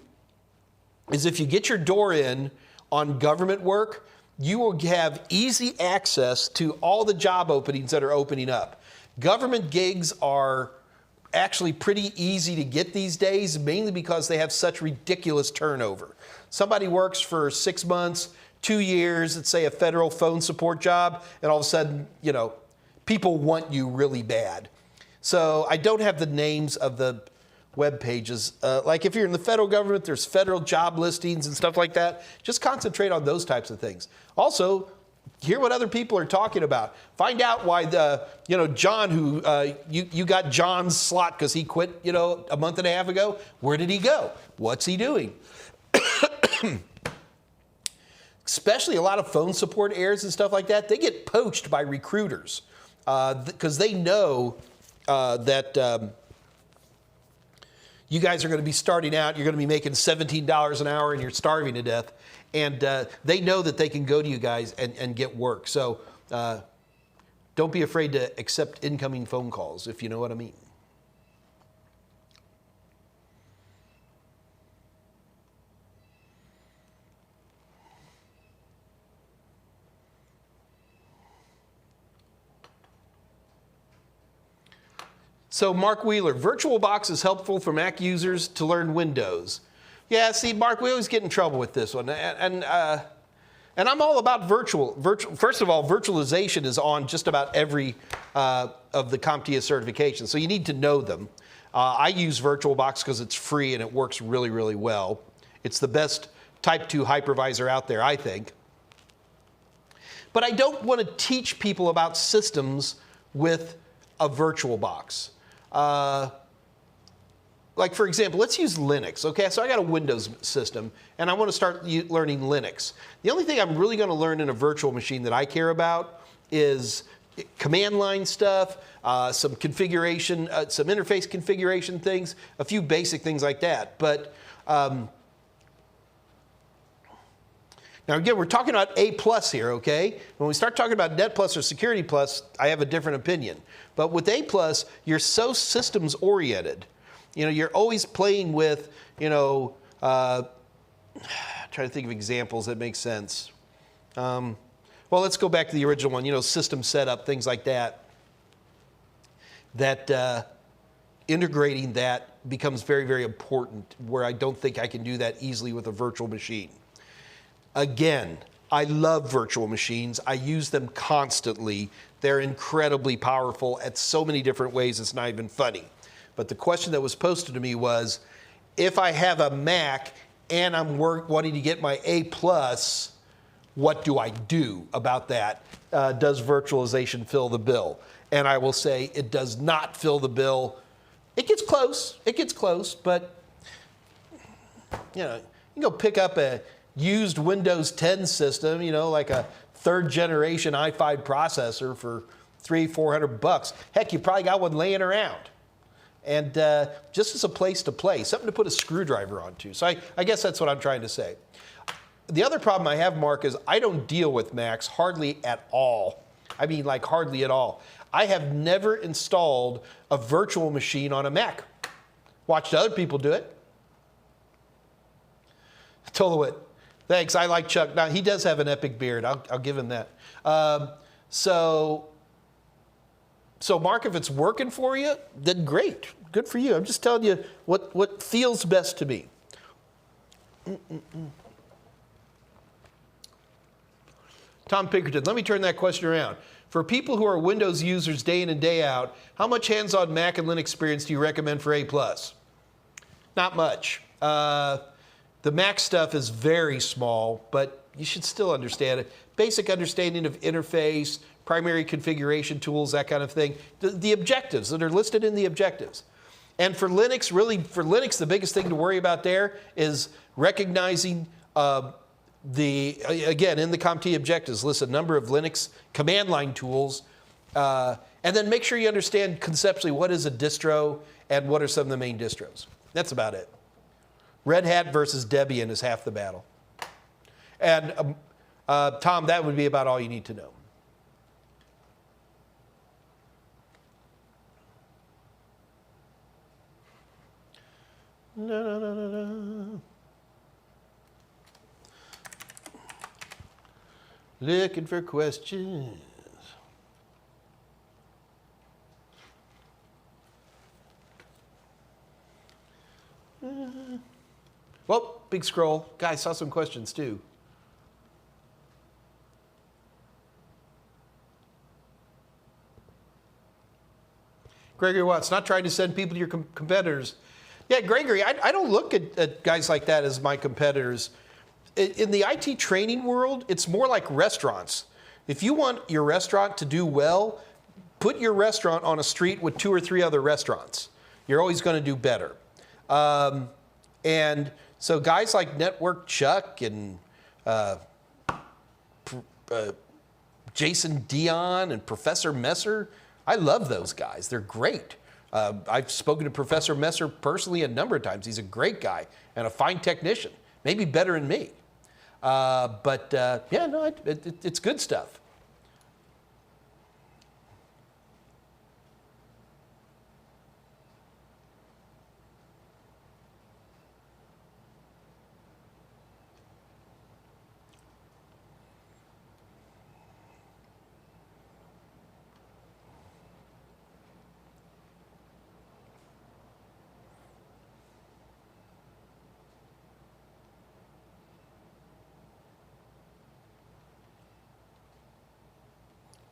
is if you get your door in on government work, you will have easy access to all the job openings that are opening up. Government gigs are actually pretty easy to get these days, mainly because they have such ridiculous turnover. Somebody works for 6 months, 2 years, let's say a federal phone support job, and all of a sudden, people want you really bad. So I don't have the names of the web pages. Like if you're in the federal government, there's federal job listings and stuff like that. Just concentrate on those types of things. Also, hear what other people are talking about. Find out why John, who you got John's slot because he quit, a month and a half ago. Where did he go? What's he doing? Especially a lot of phone support errors and stuff like that. They get poached by recruiters because they know that you guys are going to be starting out. You're going to be making $17 an hour and you're starving to death. And they know that they can go to you guys and get work. So don't be afraid to accept incoming phone calls, if you know what I mean. So Mark Wheeler, VirtualBox is helpful for Mac users to learn Windows. Yeah, see, Mark, we always get in trouble with this one. And I'm all about virtual. First of all, virtualization is on just about every of the CompTIA certifications, so you need to know them. I use VirtualBox because it's free and it works really, really well. It's the best Type 2 hypervisor out there, I think. But I don't want to teach people about systems with a VirtualBox. Like, for example, let's use Linux. Okay, so I got a Windows system, and I want to start learning Linux. The only thing I'm really going to learn in a virtual machine that I care about is command line stuff, some configuration, some interface configuration things, a few basic things like that. But now, again, we're talking about A+ here, okay? When we start talking about Net Plus or Security Plus, I have a different opinion. But with A+, you're so systems oriented. You're always playing with, trying to think of examples that make sense. Well, let's go back to the original one, system setup, things like that. That integrating that becomes very, very important, where I don't think I can do that easily with a virtual machine. Again, I love virtual machines. I use them constantly. They're incredibly powerful at so many different ways, it's not even funny. But the question that was posted to me was, if I have a Mac and I'm wanting to get my A+, what do I do about that? Does virtualization fill the bill? And I will say it does not fill the bill. It gets close, but you can go pick up a used Windows 10 system, like a 3rd generation i5 processor for $300-400. Heck, you probably got one laying around. And just as a place to play, something to put a screwdriver onto. So I guess that's what I'm trying to say. The other problem I have, Mark, is I don't deal with Macs hardly at all. I mean, like hardly at all. I have never installed a virtual machine on a Mac. Watched other people do it. Totally. Thanks, I like Chuck. Now, he does have an epic beard. I'll give him that. So, Mark, if it's working for you, then great. Good for you. I'm just telling you what feels best to me. Tom Pinkerton, let me turn that question around. For people who are Windows users day in and day out, how much hands-on Mac and Linux experience do you recommend for A+? Not much. The Mac stuff is very small, but you should still understand it. Basic understanding of interface, primary configuration tools, that kind of thing. The objectives that are listed in the objectives. And for Linux, the biggest thing to worry about there is recognizing again, in the CompTIA objectives, list a number of Linux command line tools, and then make sure you understand conceptually what is a distro and what are some of the main distros. That's about it. Red Hat versus Debian is half the battle. And Tom, that would be about all you need to know. Looking for questions. Well, big scroll. Guys, saw some questions too. Gregory Watts, not trying to send people to your competitors. Yeah, Gregory, I don't look at guys like that as my competitors. In the IT training world, it's more like restaurants. If you want your restaurant to do well, put your restaurant on a street with 2 or 3 other restaurants. You're always going to do better. And so guys like Network Chuck and Jason Dion and Professor Messer, I love those guys. They're great. I've spoken to Professor Messer personally a number of times. He's a great guy and a fine technician, maybe better than me. Yeah, no, it's good stuff.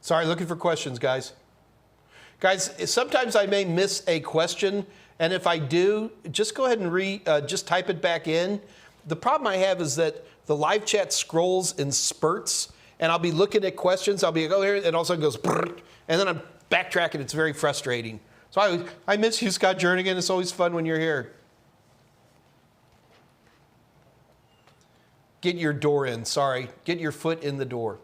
Sorry, looking for questions, guys. Guys, sometimes I may miss a question, and if I do, just go ahead and just type it back in. The problem I have is that the live chat scrolls in spurts, and I'll be looking at questions. I'll be, oh, here, and all of a sudden it goes, brrr, and then I'm backtracking. It's very frustrating. So I miss you, Scott Jernigan. It's always fun when you're here. Get your door in, sorry. Get your foot in the door.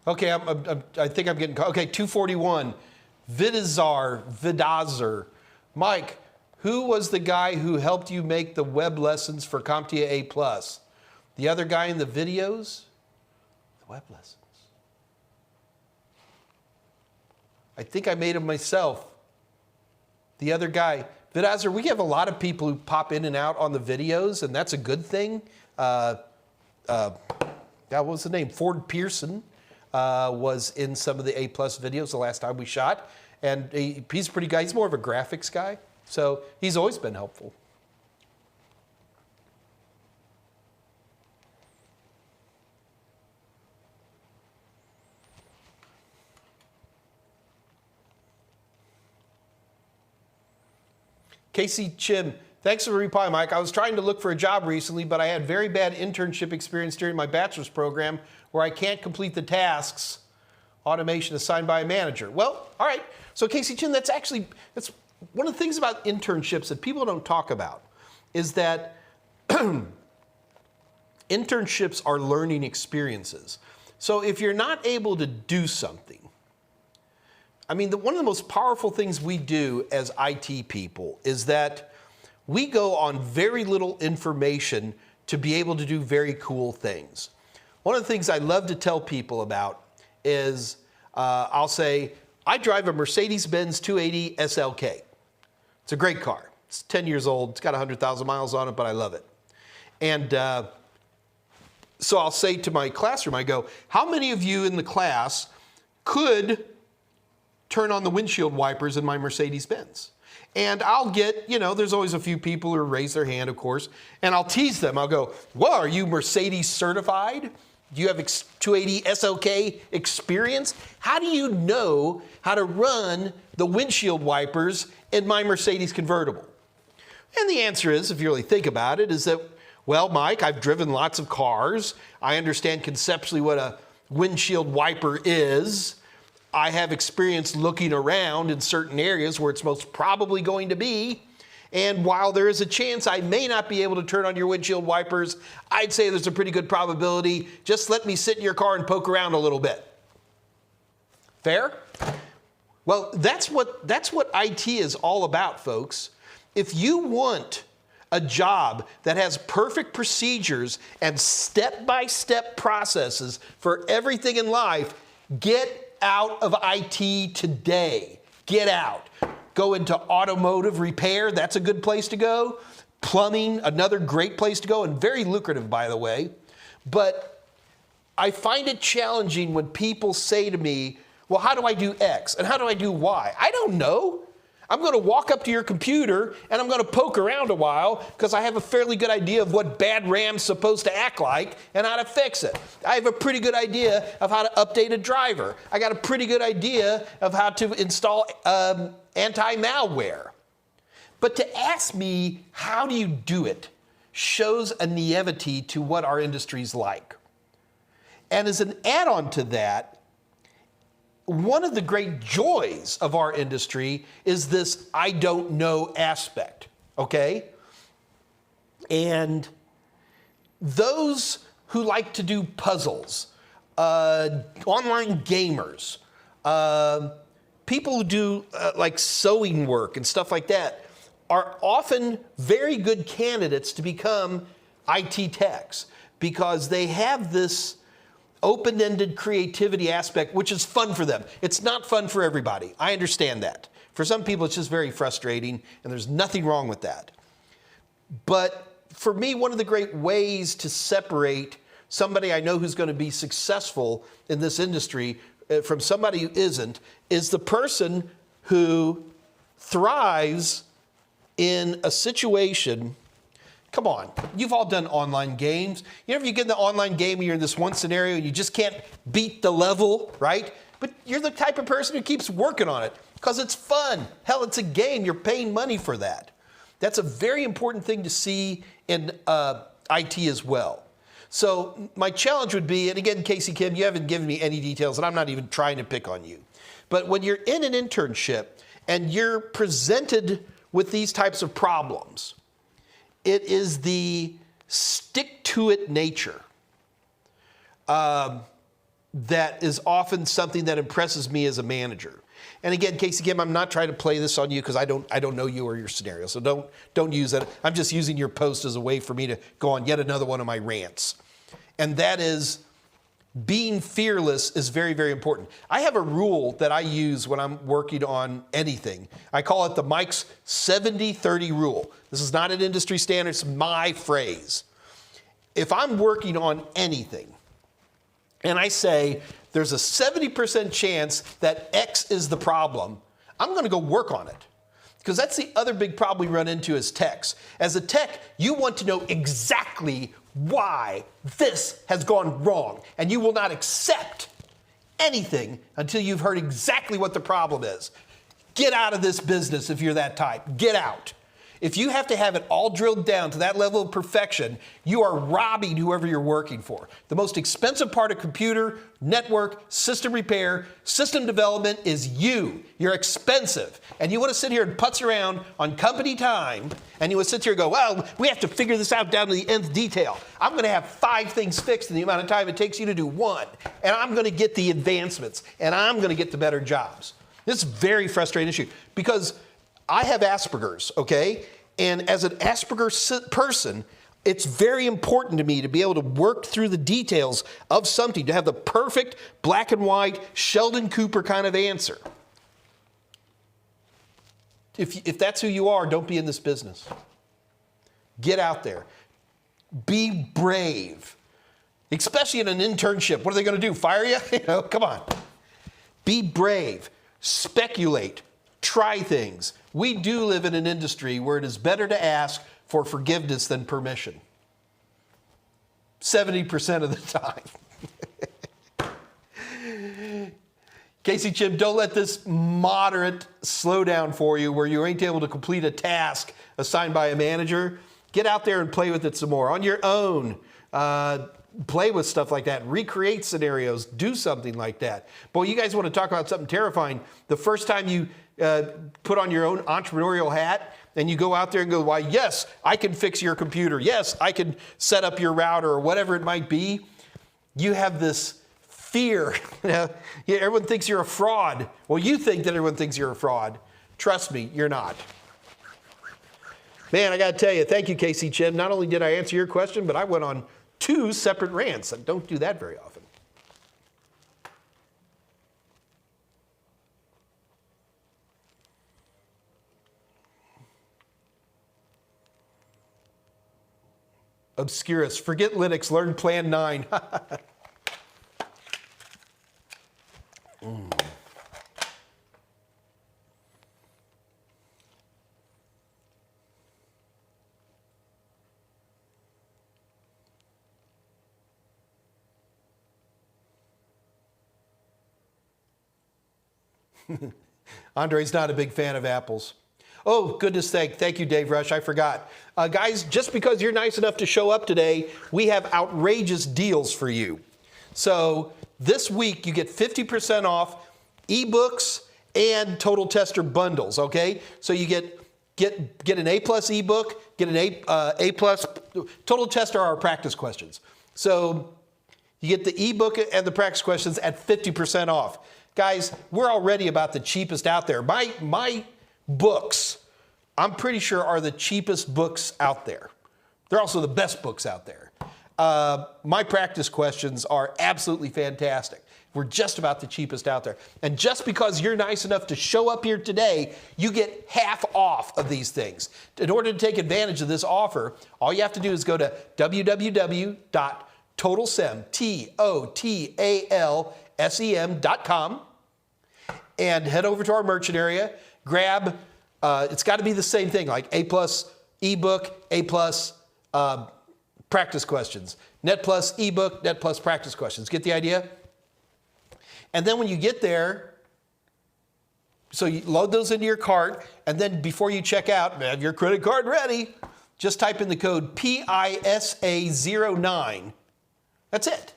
Okay, I think I'm getting, okay, 241. Vidazar. Mike, who was the guy who helped you make the web lessons for CompTIA A+? The other guy in the videos? The web lessons. I think I made them myself. The other guy. Vidazar, we have a lot of people who pop in and out on the videos, and that's a good thing. What was the name? Ford Pearson. Was in some of the A+ videos the last time we shot. And he's a pretty guy. He's more of a graphics guy. So he's always been helpful. Casey Chim, thanks for the reply, Mike. I was trying to look for a job recently, but I had very bad internship experience during my bachelor's program where I can't complete the tasks, automation assigned by a manager. Well, all right. So Casey Chin, that's one of the things about internships that people don't talk about is that internships are learning experiences. So if you're not able to do something, I mean, one of the most powerful things we do as IT people is that we go on very little information to be able to do very cool things. One of the things I love to tell people about is I'll say, I drive a Mercedes-Benz 280 SLK. It's a great car. It's 10 years old. It's got 100,000 miles on it, but I love it. And so I'll say to my classroom, I go, how many of you in the class could turn on the windshield wipers in my Mercedes-Benz? And I'll get, there's always a few people who raise their hand, of course, and I'll tease them. I'll go, well, are you Mercedes certified? Do you have 280 SLK experience? How do you know how to run the windshield wipers in my Mercedes convertible? And the answer is, if you really think about it, is that, well, Mike, I've driven lots of cars. I understand conceptually what a windshield wiper is. I have experience looking around in certain areas where it's most probably going to be. And while there is a chance I may not be able to turn on your windshield wipers, I'd say there's a pretty good probability. Just let me sit in your car and poke around a little bit. Fair? Well, that's what IT is all about, folks. If you want a job that has perfect procedures and step-by-step processes for everything in life, get out of IT today. Get out. Go into automotive repair. That's a good place to go. Plumbing, another great place to go, and very lucrative, by the way. But I find it challenging when people say to me, well, how do I do X and how do I do Y? I don't know. I'm going to walk up to your computer and I'm going to poke around a while because I have a fairly good idea of what bad RAM's supposed to act like and how to fix it. I have a pretty good idea of how to update a driver. I got a pretty good idea of how to install anti-malware. But to ask me, how do you do it, shows a naivety to what our industry's like. And as an add-on to that, one of the great joys of our industry is this I don't know aspect, okay? And those who like to do puzzles, online gamers, people who do like sewing work and stuff like that are often very good candidates to become IT techs because they have this open-ended creativity aspect, which is fun for them. It's not fun for everybody. I understand that. For some people, it's just very frustrating, and there's nothing wrong with that. But for me, one of the great ways to separate somebody I know who's going to be successful in this industry from somebody who isn't is the person who thrives in a situation. Come on, you've all done online games. You know, if you get in the online game and you're in this one scenario and you just can't beat the level, right? But you're the type of person who keeps working on it because it's fun. Hell, it's a game. You're paying money for that. That's a very important thing to see in IT as well. So my challenge would be, and again, Casey Kim, you haven't given me any details, and I'm not even trying to pick on you. But when you're in an internship and you're presented with these types of problems, it is the stick-to-it nature that is often something that impresses me as a manager. And again, Casey Kim, I'm not trying to play this on you because I don't know you or your scenario, so don't use that. I'm just using your post as a way for me to go on yet another one of my rants. And that is, being fearless is very, very important. I have a rule that I use when I'm working on anything. I call it the Mike's 70-30 rule. This is not an industry standard, it's my phrase. If I'm working on anything and I say there's a 70% chance that X is the problem, I'm going to go work on it. Because that's the other big problem we run into as techs. As a tech, you want to know exactly why this has gone wrong. And you will not accept anything until you've heard exactly what the problem is. Get out of this business if you're that type. Get out. If you have to have it all drilled down to that level of perfection, you are robbing whoever you're working for. The most expensive part of computer, network, system repair, system development is you. You're expensive. And you want to sit here and putz around on company time, and you want to sit here and go, well, we have to figure this out down to the nth detail. I'm going to have 5 things fixed in the amount of time it takes you to do 1. And I'm going to get the advancements, and I'm going to get the better jobs. This is a very frustrating issue because I have Asperger's, okay? And as an Asperger's person, it's very important to me to be able to work through the details of something, to have the perfect black and white Sheldon Cooper kind of answer. If that's who you are, don't be in this business. Get out there. Be brave. Especially in an internship. What are they going to do? Fire you? Come on. Be brave. Speculate. Try things. We do live in an industry where it is better to ask for forgiveness than permission. 70% of the time. Casey Chim, don't let this moderate slowdown for you where you ain't able to complete a task assigned by a manager. Get out there and play with it some more on your own. Play with stuff like that. Recreate scenarios. Do something like that. Boy, you guys want to talk about something terrifying. The first time you put on your own entrepreneurial hat and you go out there and go, why, yes, I can fix your computer. Yes, I can set up your router or whatever it might be. You have this fear. Everyone thinks you're a fraud. Well, you think that everyone thinks you're a fraud. Trust me, you're not. Man, I got to tell you, thank you, Casey Chim. Not only did I answer your question, but I went on 2 separate rants. I don't do that very often. Obscurus, forget Linux, learn Plan 9. Andre's not a big fan of apples. Oh, goodness sake. Thank you, Dave Rush. I forgot. Guys, just because you're nice enough to show up today, we have outrageous deals for you. So this week, you get 50% off ebooks and Total Tester bundles, okay? So you get an A+ ebook, get an A+. Total Tester are our practice questions. So you get the ebook and the practice questions at 50% off. Guys, we're already about the cheapest out there. My books, I'm pretty sure, are the cheapest books out there. They're also the best books out there. My practice questions are absolutely fantastic. We're just about the cheapest out there. And just because you're nice enough to show up here today, you get half off of these things. In order to take advantage of this offer, all you have to do is go to www.totalsem.com and head over to our merchant area. Grab, it's got to be the same thing, like A+ ebook, A+ practice questions, Net+ ebook, Net+ practice questions. Get the idea? And then when you get there, so you load those into your cart, and then before you check out, have your credit card ready, just type in the code PISA09. That's it.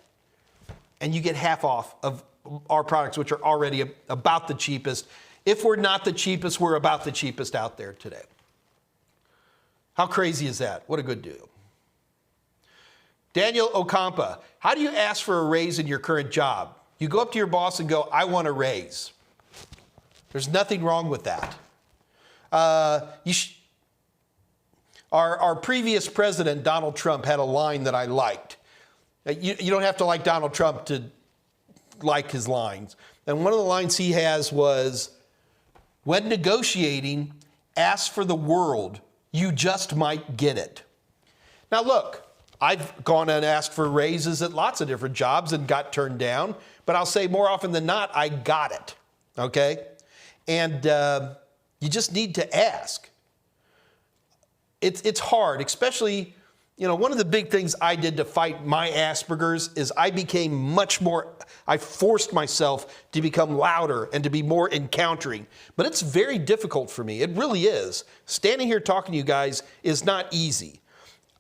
And you get half off of our products, which are already about the cheapest. If we're not the cheapest, we're about the cheapest out there today. How crazy is that? What a good deal. Daniel Ocampa, how do you ask for a raise in your current job? You go up to your boss and go, I want a raise. There's nothing wrong with that. Our previous president, Donald Trump, had a line that I liked. You don't have to like Donald Trump to like his lines. And one of the lines he has was, when negotiating, ask for the world. You just might get it. Now look, I've gone and asked for raises at lots of different jobs and got turned down. But I'll say more often than not, I got it, okay? And you just need to ask. It's hard, especially, you know, one of the big things I did to fight my Asperger's is I forced myself to become louder and to be more encountering. But it's very difficult for me. It really is. Standing here talking to you guys is not easy.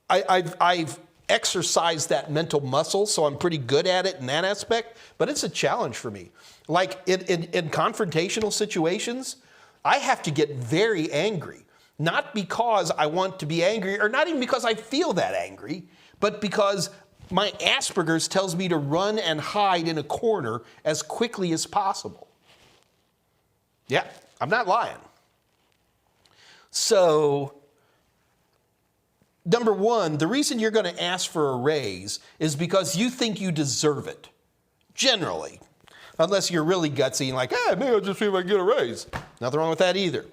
I've exercised that mental muscle, so I'm pretty good at it in that aspect, but it's a challenge for me. Like in confrontational situations, I have to get very angry, not because I want to be angry, or not even because I feel that angry, but because my Asperger's tells me to run and hide in a corner as quickly as possible. Yeah, I'm not lying. So, number one, the reason you're going to ask for a raise is because you think you deserve it, generally. Unless you're really gutsy and like, hey, maybe I'll just see if I can get a raise. Nothing wrong with that either.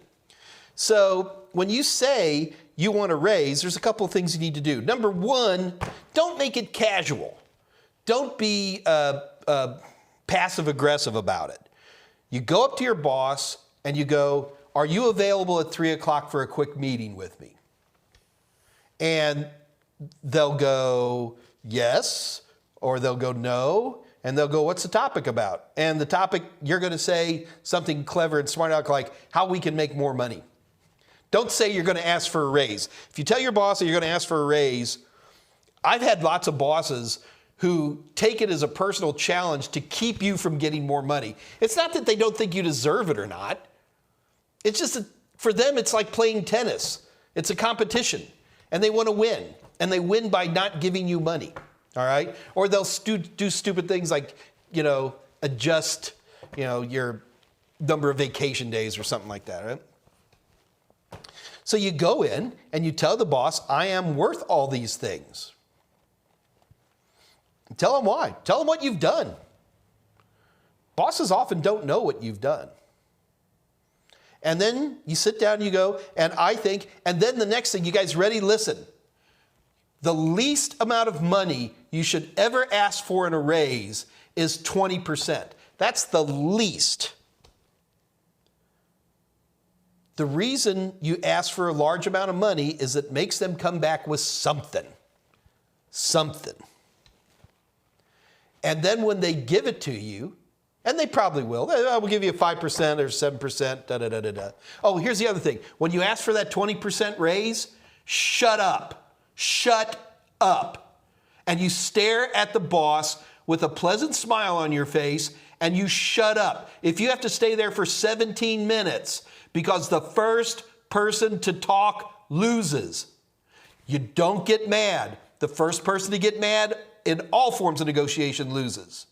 So when you say you want a raise, there's a couple of things you need to do. Number one, don't make it casual. Don't be passive-aggressive about it. You go up to your boss and you go, are you available at 3 o'clock for a quick meeting with me? And they'll go, yes, or they'll go, no, and they'll go, what's the topic about? And the topic, you're going to say something clever and smart aleck like how we can make more money. Don't say you're going to ask for a raise. If you tell your boss that you're going to ask for a raise, I've had lots of bosses who take it as a personal challenge to keep you from getting more money. It's not that they don't think you deserve it or not. It's just that for them, it's like playing tennis. It's a competition. And they want to win. And they win by not giving you money. All right? Or they'll do stupid things like, you know, adjust, you know, your number of vacation days or something like that, right? So you go in and you tell the boss, I am worth all these things. Tell them why. Tell them what you've done. Bosses often don't know what you've done. And then you sit down and you go, and I think, and then the next thing, you guys ready? Listen. The least amount of money you should ever ask for in a raise is 20%. That's the least. The reason you ask for a large amount of money is it makes them come back with something. Something. And then when they give it to you, And they probably will. We'll give you a 5% or 7%, da-da-da-da-da. Oh, here's the other thing. When you ask for that 20% raise, shut up. Shut up. And you stare at the boss with a pleasant smile on your face, and you shut up. If you have to stay there for 17 minutes because the first person to talk loses, you don't get mad. The first person to get mad in all forms of negotiation loses.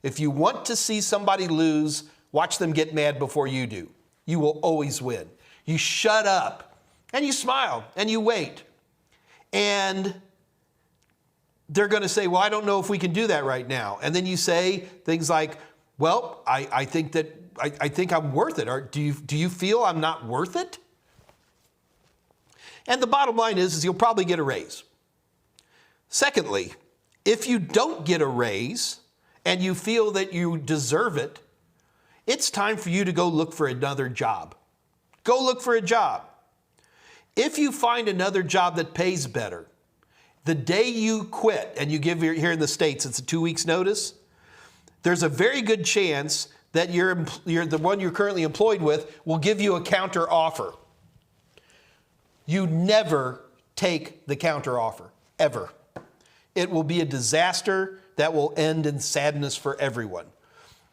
If you want to see somebody lose, watch them get mad before you do. You will always win. You shut up and you smile and you wait. And they're going to say, well, I don't know if we can do that right now. And then you say things like, well, I think I'm worth it. Or do you feel I'm not worth it? And the bottom line is you'll probably get a raise. Secondly, if you don't get a raise and you feel that you deserve it, it's time for you to go look for another job. Go look for a job. If you find another job that pays better, the day you quit and you give here in the States, it's a 2 weeks notice, there's a very good chance that the one you're currently employed with will give you a counter offer. You never take the counter offer, ever. It will be a disaster that will end in sadness for everyone.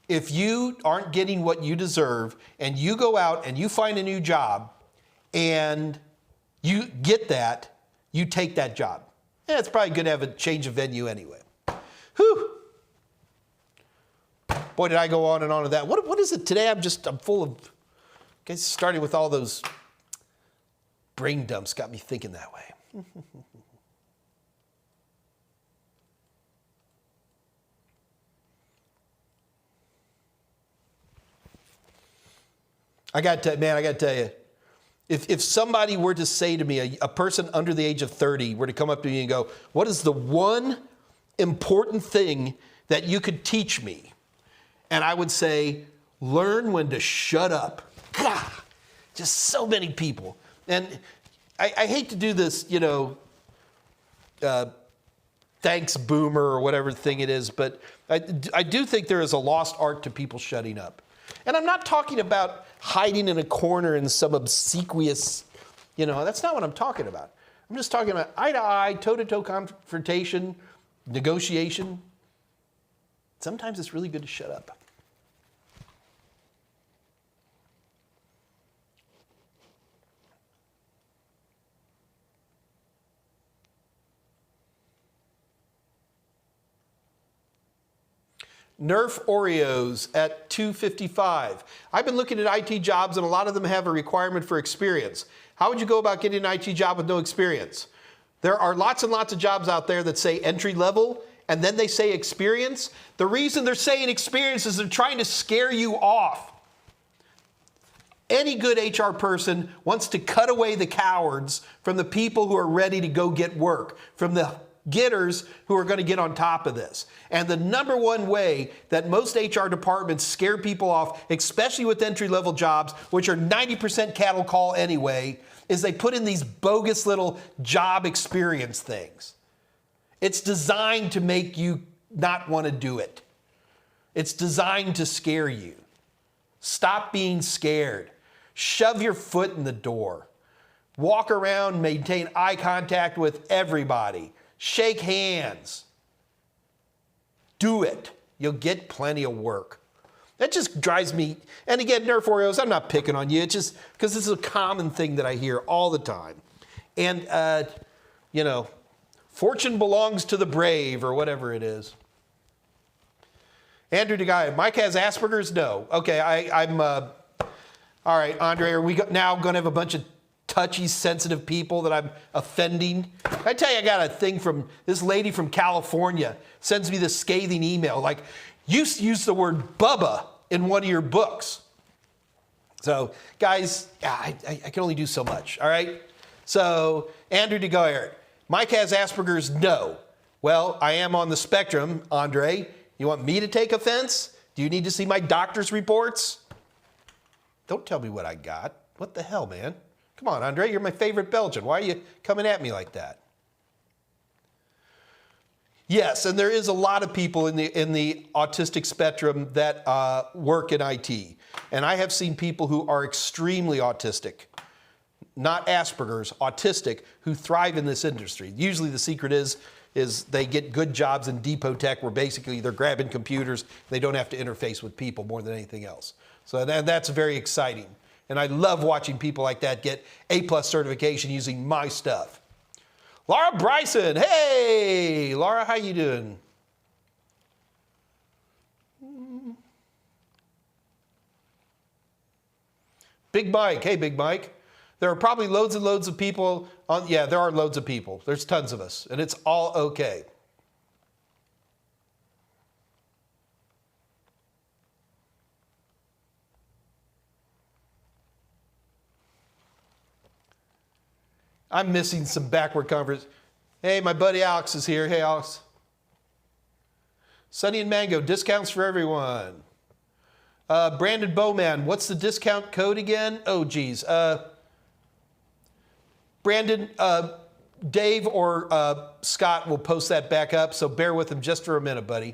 If you aren't getting what you deserve and you go out and you find a new job and you get that, you take that job. Yeah, it's probably good to have a change of venue anyway. Whew. Boy, did I go on and on with that. What is it today? I'm full of, guys, starting with all those brain dumps got me thinking that way. I got to tell you, if somebody were to say to me, a person under the age of 30 were to come up to me and go, what is the one important thing that you could teach me? And I would say, learn when to shut up. God, just so many people. And I hate to do this, thanks boomer or whatever thing it is, but I do think there is a lost art to people shutting up. And I'm not talking about hiding in a corner in some obsequious, that's not what I'm talking about. I'm just talking about eye-to-eye, toe-to-toe confrontation, negotiation. Sometimes it's really good to shut up. Nerf Oreos at $2.55. I've been looking at IT jobs and a lot of them have a requirement for experience. How would you go about getting an IT job with no experience? There are lots and lots of jobs out there that say entry level and then they say experience. The reason they're saying experience is they're trying to scare you off. Any good HR person wants to cut away the cowards from the people who are ready to go get work, from the getters who are going to get on top of this. And the number one way that most HR departments scare people off, especially with entry-level jobs, which are 90% cattle call anyway, is they put in these bogus little job experience things. It's designed to make you not want to do it. It's designed to scare you. Stop being scared. Shove your foot in the door. Walk around, maintain eye contact with everybody. Shake hands. Do it. You'll get plenty of work. That just drives me, and again, Nerf Oreos, I'm not picking on you. It's just because this is a common thing that I hear all the time. And, fortune belongs to the brave or whatever it is. Andrew DeGuy, Mike has Asperger's? No. Okay, I'm all right, Andre, are we now going to have a bunch of touchy, sensitive people that I'm offending? I tell you, I got a thing from this lady from California, sends me this scathing email, like, you used the word Bubba in one of your books. So, guys, I can only do so much, all right? So, Andrew DeGoyer, Mike has Asperger's? No. Well, I am on the spectrum, Andre. You want me to take offense? Do you need to see my doctor's reports? Don't tell me what I got. What the hell, man? Come on, Andre, you're my favorite Belgian. Why are you coming at me like that? Yes, and there is a lot of people in the autistic spectrum that work in IT. And I have seen people who are extremely autistic, not Asperger's, autistic, who thrive in this industry. Usually the secret is they get good jobs in depot tech where basically they're grabbing computers. They don't have to interface with people more than anything else. So that's very exciting. And I love watching people like that get A+ certification using my stuff. Laura Bryson, hey! Laura, how you doing? Big Mike, hey Big Mike. There are probably loads and loads of people on, yeah, there are loads of people. There's tons of us, and it's all okay. I'm missing some backward conference. Hey, my buddy Alex is here. Hey, Alex. Sunny and Mango, discounts for everyone. Brandon Bowman, what's the discount code again? Oh, geez. Brandon, Dave or Scott will post that back up, so bear with him just for a minute, buddy.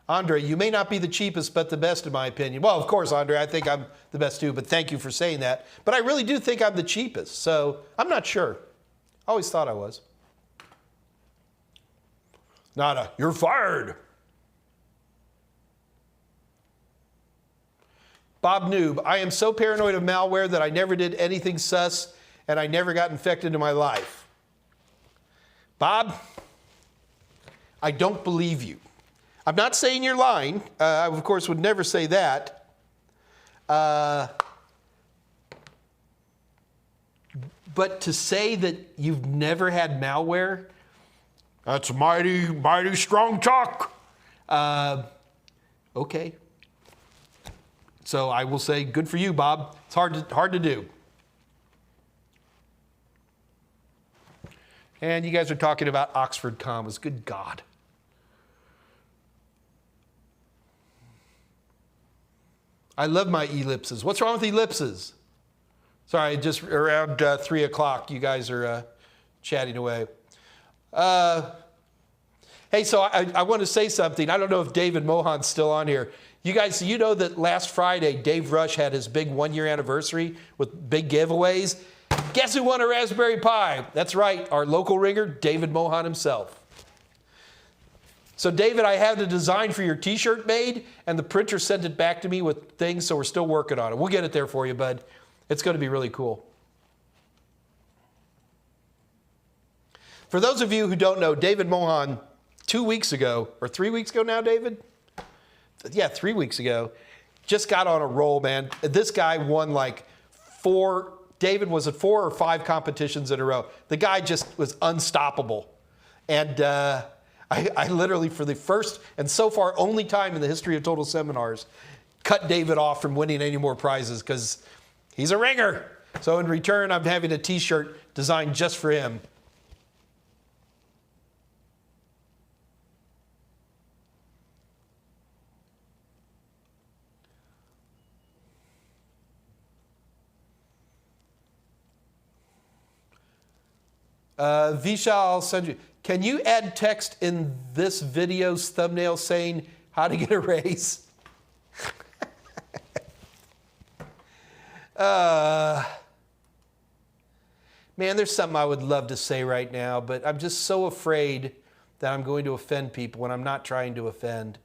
Andre, you may not be the cheapest, but the best in my opinion. Well, of course, Andre, I think I'm the best too, but thank you for saying that. But I really do think I'm the cheapest, so I'm not sure. I always thought I was. Nada, you're fired. Bob Noob, I am so paranoid of malware that I never did anything sus and I never got infected in my life. Bob, I don't believe you. I'm not saying you're lying. I, of course, would never say that. But to say that you've never had malware, that's mighty, mighty strong talk. Okay. So I will say, good for you, Bob. It's hard to do. And you guys are talking about Oxford commas. Good God. I love my ellipses. What's wrong with ellipses? Sorry, just around 3 o'clock, you guys are chatting away. Hey, so I want to say something. I don't know if David Mohan's still on here. You guys, you know that last Friday, Dave Rush had his big 1-year anniversary with big giveaways. Guess who won a Raspberry Pi? That's right, our local ringer, David Mohan himself. So David, I had the design for your t-shirt made, and the printer sent it back to me with things, so we're still working on it. We'll get it there for you, bud. It's going to be really cool. For those of you who don't know, David Mohan, 2 weeks ago, or 3 weeks ago now, David? Yeah, 3 weeks ago, just got on a roll, man. This guy won like David was at 4 or 5 competitions in a row. The guy just was unstoppable. And I literally, for the first and so far only time in the history of Total Seminars, cut David off from winning any more prizes because he's a ringer. So in return, I'm having a t-shirt designed just for him. Vishal, I'll send you. Can you add text in this video's thumbnail saying how to get a raise? Man, there's something I would love to say right now, but I'm just so afraid that I'm going to offend people when I'm not trying to offend.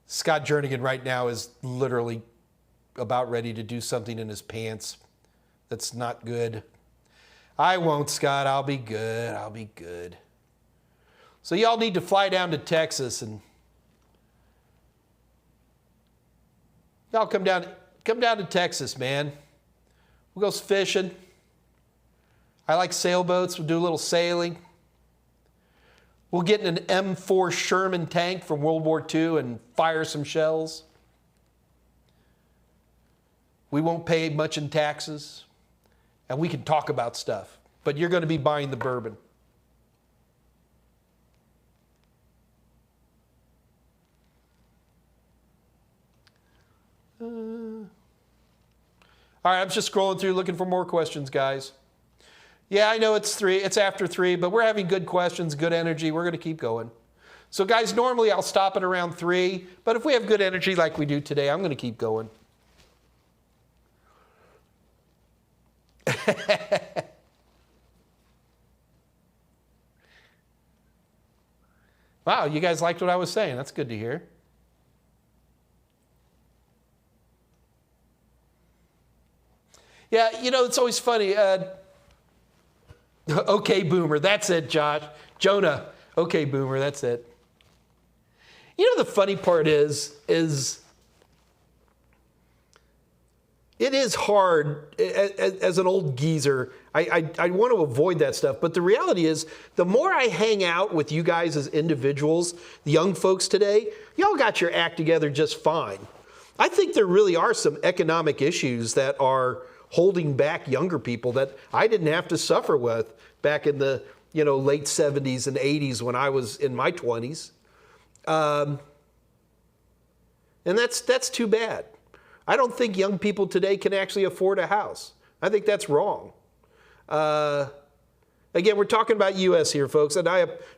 Scott Jernigan right now is literally about ready to do something in his pants that's not good. I won't, Scott. I'll be good. I'll be good. So y'all need to fly down to Texas and y'all come down to Texas, man. We'll go fishing. I like sailboats. We'll do a little sailing. We'll get in an M4 Sherman tank from World War II and fire some shells. We won't pay much in taxes. And we can talk about stuff. But you're going to be buying the bourbon. All right, I'm just scrolling through looking for more questions, guys. Yeah, I know it's after 3, but we're having good questions, good energy. We're going to keep going. So guys, normally I'll stop at around 3, but if we have good energy like we do today, I'm going to keep going. Wow, you guys liked what I was saying. That's good to hear. Yeah, you know, it's always funny. Okay, boomer. That's it, Josh. Jonah. Okay, boomer. That's it. You know, the funny part is it is hard as an old geezer. I want to avoid that stuff. But the reality is, the more I hang out with you guys as individuals, the young folks today, y'all got your act together just fine. I think there really are some economic issues that are holding back younger people that I didn't have to suffer with back in the late 70s and 80s when I was in my 20s. And that's too bad. I don't think young people today can actually afford a house. I think that's wrong. Again, we're talking about U.S. here, folks, and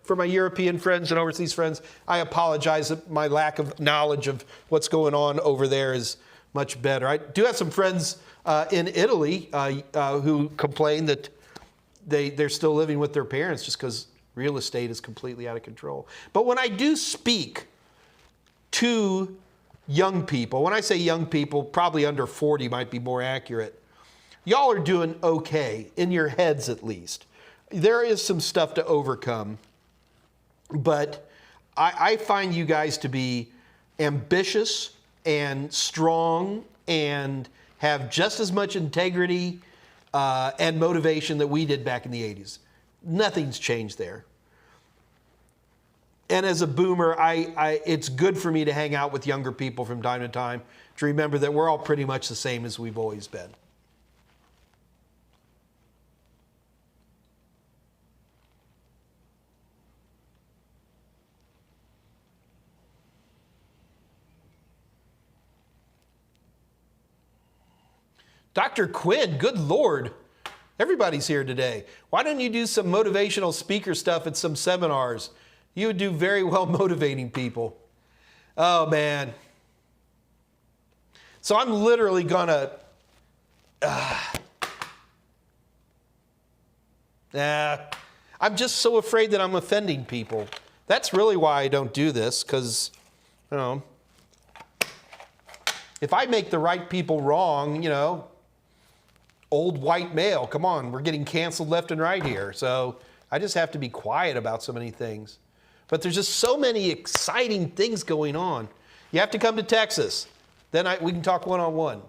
for my European friends and overseas friends, I apologize that my lack of knowledge of what's going on over there is much better. I do have some friends in Italy who complain that they're still living with their parents just because real estate is completely out of control. But when I do speak to young people, when I say young people, probably under 40 might be more accurate, y'all are doing okay, in your heads at least. There is some stuff to overcome, but I find you guys to be ambitious and strong and have just as much integrity and motivation that we did back in the 80s. Nothing's changed there. And as a boomer, it's good for me to hang out with younger people from time to time to remember that we're all pretty much the same as we've always been. Dr. Quinn, good Lord. Everybody's here today. Why don't you do some motivational speaker stuff at some seminars? You would do very well motivating people. Oh, man. So I'm literally going to... I'm just so afraid that I'm offending people. That's really why I don't do this, because, if I make the right people wrong, old white male, come on, we're getting canceled left and right here. So I just have to be quiet about so many things. But there's just so many exciting things going on. You have to come to Texas. Then we can talk one-on-one.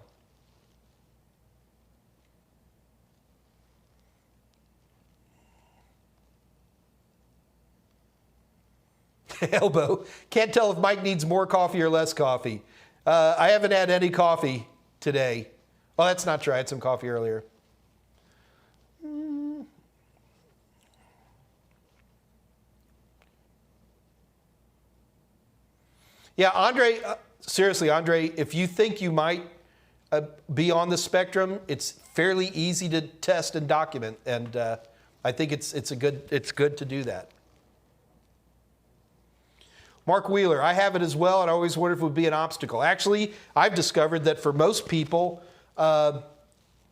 Elbow. Can't tell if Mike needs more coffee or less coffee. I haven't had any coffee today. Oh, that's not true. I had some coffee earlier. Yeah, Andre, seriously, Andre, if you think you might be on the spectrum, it's fairly easy to test and document, and I think it's good to do that. Mark Wheeler, I have it as well, and I always wondered if it would be an obstacle. Actually, I've discovered that for most people,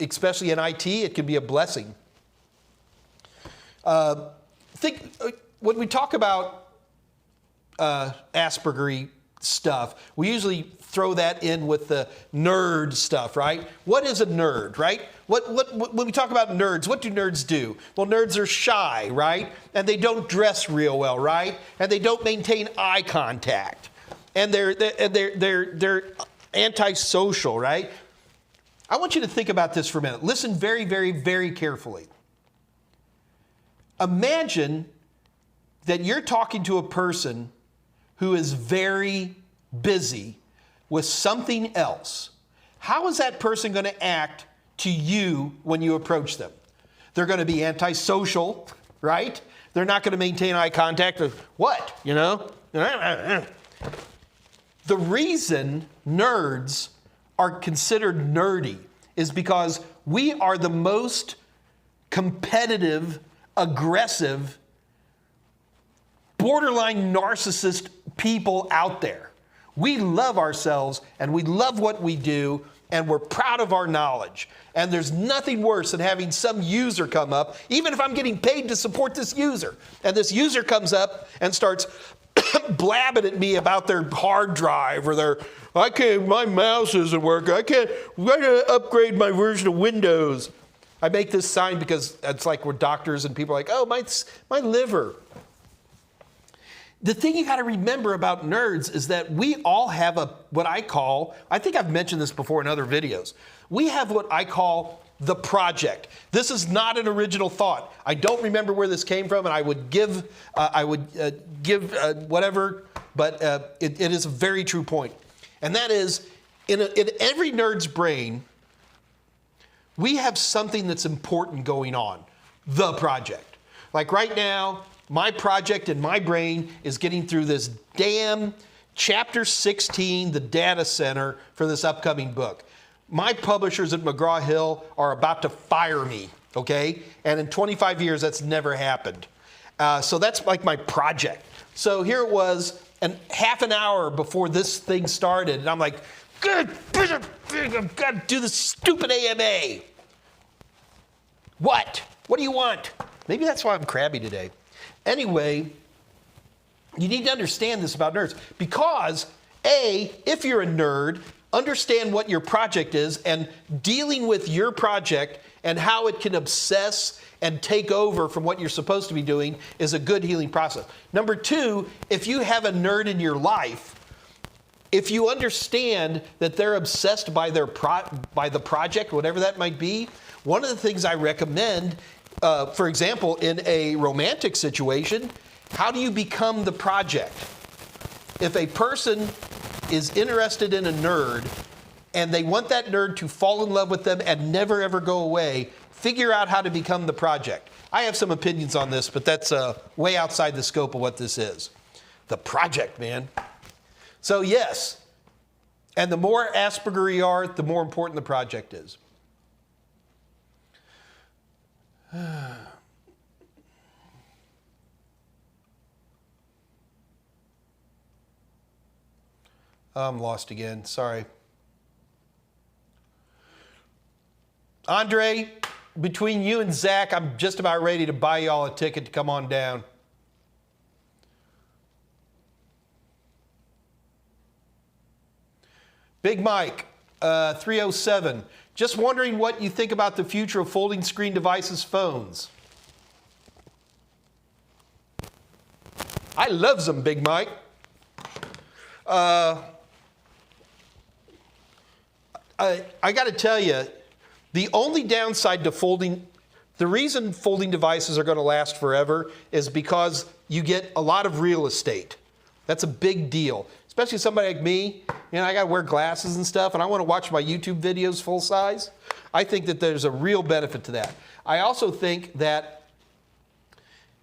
especially in IT, it can be a blessing. When we talk about Asperger stuff, we usually throw that in with the nerd stuff, right? What is a nerd, right? When we talk about nerds, what do nerds do? Well, nerds are shy, right? And they don't dress real well, right? And they don't maintain eye contact. And they're antisocial, right? I want you to think about this for a minute. Listen very, very, very carefully. Imagine that you're talking to a person who is very busy with something else. How is that person going to act to you when you approach them? They're going to be antisocial, right? They're not going to maintain eye contact. What? The reason nerds are considered nerdy is because we are the most competitive, aggressive, borderline narcissist people out there. We love ourselves and we love what we do and we're proud of our knowledge. And there's nothing worse than having some user come up, even if I'm getting paid to support this user, and this user comes up and starts blabbing at me about their hard drive or my mouse isn't working. I gotta upgrade my version of Windows. I make this sign because it's like we're doctors and people are like, oh, my liver. The thing you got to remember about nerds is that we all have what I call, I think I've mentioned this before in other videos, we have what I call the project. This is not an original thought. I don't remember where this came from, and I would give whatever, but it is a very true point. And that is, in every nerd's brain, we have something that's important going on, the project. Like right now, my project in my brain is getting through this damn chapter 16, the data center for this upcoming book. My publishers at McGraw-Hill are about to fire me, okay? And in 25 years, that's never happened. So that's like my project. So here it was, and half an hour before this thing started, and I'm like, good, I've got to do this stupid AMA. What? What do you want? Maybe that's why I'm crabby today. Anyway, you need to understand this about nerds because, A, if you're a nerd, understand what your project is and dealing with your project and how it can obsess and take over from what you're supposed to be doing is a good healing process. Number two, if you have a nerd in your life, if you understand that they're obsessed by by the project, whatever that might be, one of the things I recommend, for example, in a romantic situation, how do you become the project? If a person is interested in a nerd and they want that nerd to fall in love with them and never ever go away, figure out how to become the project. I have some opinions on this, but that's way outside the scope of what this is. The project, man. So yes, and the more Asperger you are, the more important the project is. I'm lost again, sorry. Andre, between you and Zach, I'm just about ready to buy y'all a ticket to come on down. Big Mike, 307. Just wondering what you think about the future of folding screen devices phones. I love them, Big Mike. I got to tell you, the only downside to the reason folding devices are going to last forever is because you get a lot of real estate. That's a big deal, especially somebody like me. You know, I got to wear glasses and stuff, and I want to watch my YouTube videos full size. I think that there's a real benefit to that. I also think that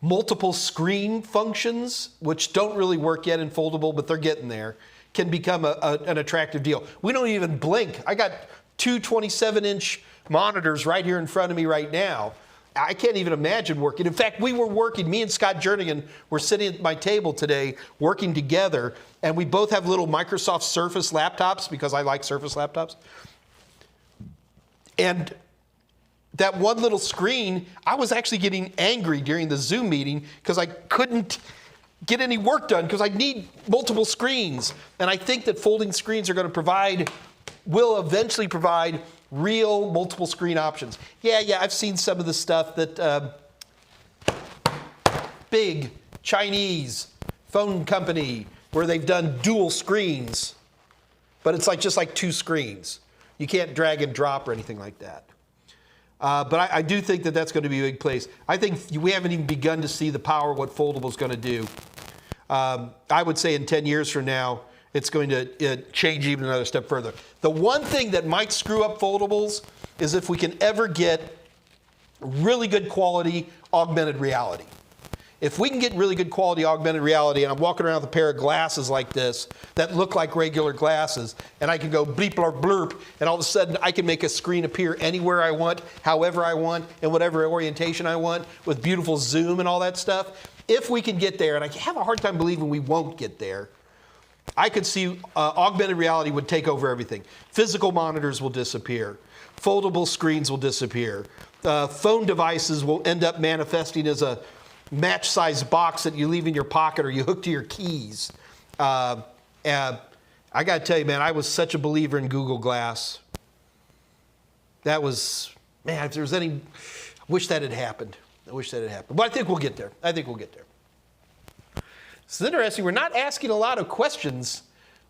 multiple screen functions, which don't really work yet in foldable, but they're getting there, can become an attractive deal. We don't even blink. I got two 27-inch monitors right here in front of me right now. I can't even imagine working. In fact, we were working, me and Scott Jernigan were sitting at my table today working together, and we both have little Microsoft Surface laptops because I like Surface laptops. And that one little screen, I was actually getting angry during the Zoom meeting because I couldn't get any work done because I need multiple screens. And I think that folding screens are going to will eventually provide real multiple screen options. Yeah, I've seen some of the stuff that big Chinese phone company where they've done dual screens, but it's just like two screens. You can't drag and drop or anything like that. But I do think that that's going to be a big place. I think we haven't even begun to see the power of what foldable is going to do. I would say in 10 years from now, it's going to change even another step further. The one thing that might screw up foldables is if we can ever get really good quality augmented reality. If we can get really good quality augmented reality, and I'm walking around with a pair of glasses like this that look like regular glasses, and I can go bleep, blurp, blurp, and all of a sudden I can make a screen appear anywhere I want, however I want, in whatever orientation I want, with beautiful zoom and all that stuff. If we can get there, and I have a hard time believing we won't get there, I could see augmented reality would take over everything. Physical monitors will disappear. Foldable screens will disappear. Phone devices will end up manifesting as a match-sized box that you leave in your pocket or you hook to your keys. I got to tell you, man, I was such a believer in Google Glass. That was, man, if there was any, I wish that had happened. I wish that had happened. But I think we'll get there. I think we'll get there. It's interesting. We're not asking a lot of questions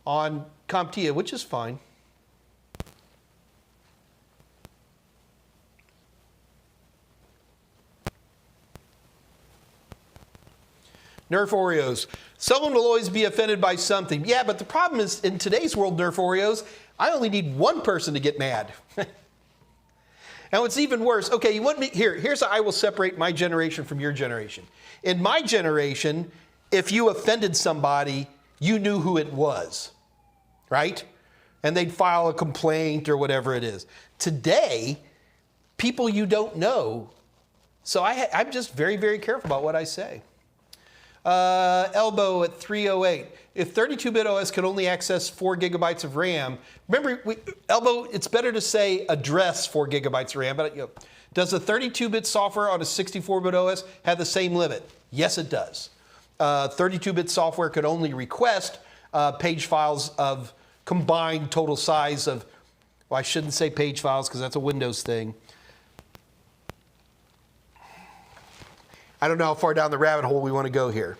on CompTIA, which is fine. Nerf Oreos. Someone will always be offended by something. Yeah, but the problem is, in today's world, Nerf Oreos, I only need one person to get mad. Now, it's even worse. Okay, you want me, here's how I will separate my generation from your generation. In my generation, if you offended somebody, you knew who it was, right? And they'd file a complaint or whatever it is. Today, people you don't know. So I'm just very, very careful about what I say. Elbow at 308. If 32-bit OS can only access 4 gigabytes of RAM, remember, Elbow, it's better to say address 4 gigabytes of RAM, but does the 32-bit software on a 64-bit OS have the same limit? Yes, it does. 32-bit software could only request page files of combined total size of, well, I shouldn't say page files because that's a Windows thing. I don't know how far down the rabbit hole we want to go here.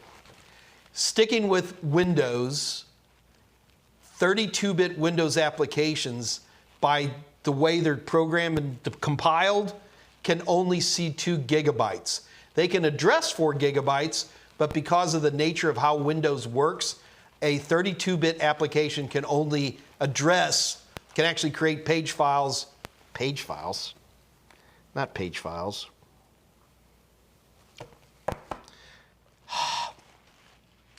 Sticking with Windows, 32-bit Windows applications, by the way they're programmed and compiled, can only see 2 gigabytes. They can address 4 gigabytes, but because of the nature of how Windows works, a 32-bit application can only address, can actually create page files, not page files.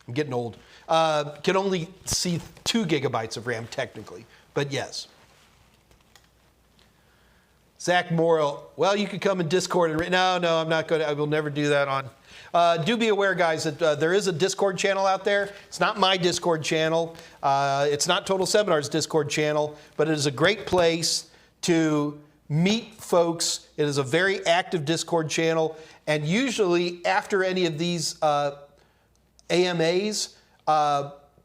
I'm getting old. Can only see 2 gigabytes of RAM technically, but yes. Zach Morrill, well, you could come in Discord and no, I'm not going to. I will never do that on. Do be aware, guys, that there is a Discord channel out there. It's not my Discord channel. It's not Total Seminar's Discord channel, but it is a great place to meet folks. It is a very active Discord channel, and usually after any of these AMAs,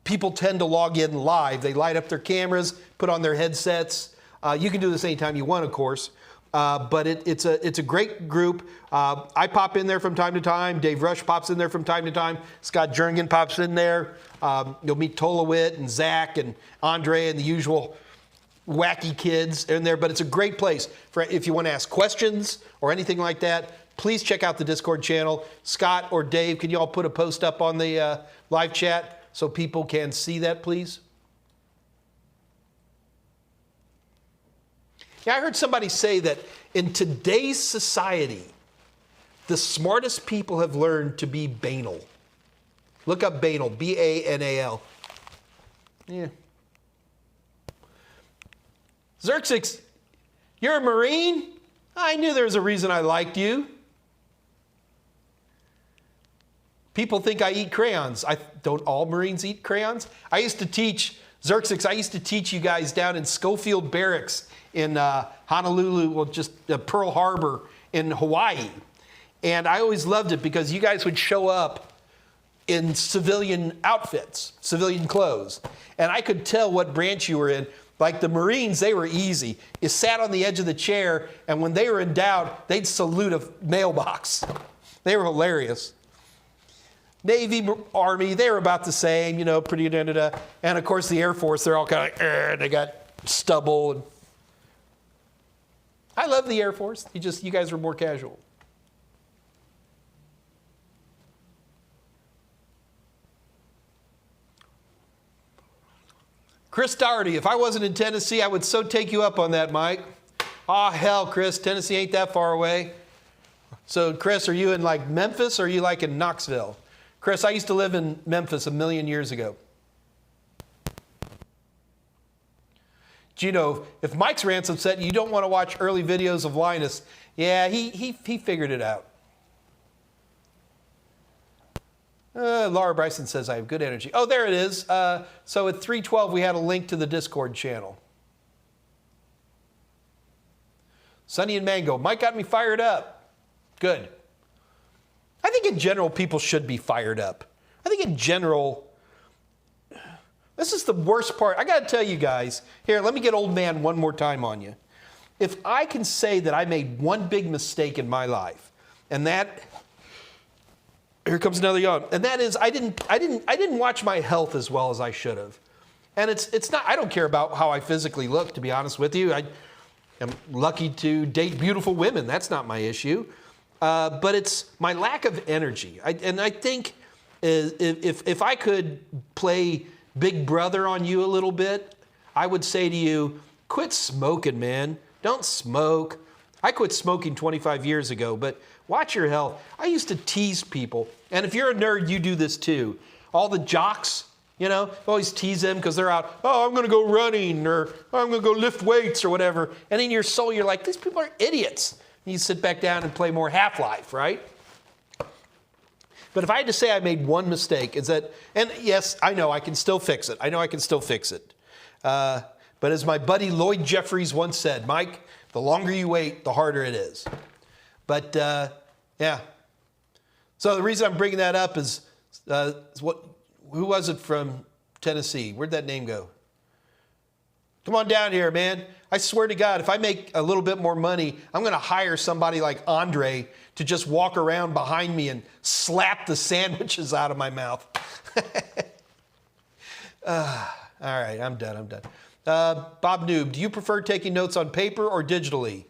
people tend to log in live. They light up their cameras, put on their headsets. You can do this anytime you want, of course. But it's a great group. I pop in there from time to time. Dave Rush pops in there from time to time. Scott Jernigan pops in there. You'll meet Tolowit and Zach and Andre and the usual wacky kids in there. But it's a great place for if you want to ask questions or anything like that. Please check out the Discord channel. Scott or Dave, can you all put a post up on the live chat so people can see that, please? Yeah, I heard somebody say that in today's society, the smartest people have learned to be banal. Look up banal, B-A-N-A-L. Yeah. Xerxes, you're a Marine? I knew there was a reason I liked you. People think I eat crayons. Don't all Marines eat crayons? I used to teach, Xerxes, I used to teach you guys down in Schofield Barracks in Honolulu, well, just Pearl Harbor in Hawaii. And I always loved it because you guys would show up in civilian outfits, civilian clothes. And I could tell what branch you were in. Like the Marines, they were easy. You sat on the edge of the chair, and when they were in doubt, they'd salute a mailbox. They were hilarious. Navy, Army, they were about the same, you know, pretty da-da-da. And of course the Air Force, they're all kind of like, they got stubble. And I love the Air Force. You guys were more casual. Chris Doherty, if I wasn't in Tennessee, I would so take you up on that, Mike. Oh, hell, Chris, Tennessee ain't that far away. So, Chris, are you in like Memphis or are you like in Knoxville? Chris, I used to live in Memphis 1,000,000 years ago. Gino, if Mike's ransom set, you don't want to watch early videos of Linus. Yeah, he figured it out. Laura Bryson says, I have good energy. Oh, there it is. So at 3:12, we had a link to the Discord channel. Sunny and Mango. Mike got me fired up. Good. I think in general, people should be fired up. I think in general, this is the worst part. I got to tell you guys, here, let me get old man one more time on you. If I can say that I made one big mistake in my life, and that, here comes another yawn, and that is I didn't watch my health as well as I should have. And it's not, I don't care about how I physically look, to be honest with you. I am lucky to date beautiful women. That's not my issue. But it's my lack of energy. And I think if I could play Big Brother on you a little bit, I would say to you, quit smoking, man. Don't smoke. I quit smoking 25 years ago, but watch your health. I used to tease people. And if you're a nerd, you do this too. All the jocks, you know, always tease them because they're out, oh, I'm going to go running, or oh, I'm going to go lift weights or whatever. And in your soul, you're like, these people are idiots. And you sit back down and play more Half-Life, right? But if I had to say I made one mistake, is that, and yes, I know I can still fix it. I know I can still fix it. But as my buddy Lloyd Jeffries once said, Mike, the longer you wait, the harder it is. But yeah. So the reason I'm bringing that up is, who was it from Tennessee? Where'd that name go? Come on down here, man. I swear to God, if I make a little bit more money, I'm going to hire somebody like Andre to just walk around behind me and slap the sandwiches out of my mouth. All right, I'm done. Bob Noob, do you prefer taking notes on paper or digitally?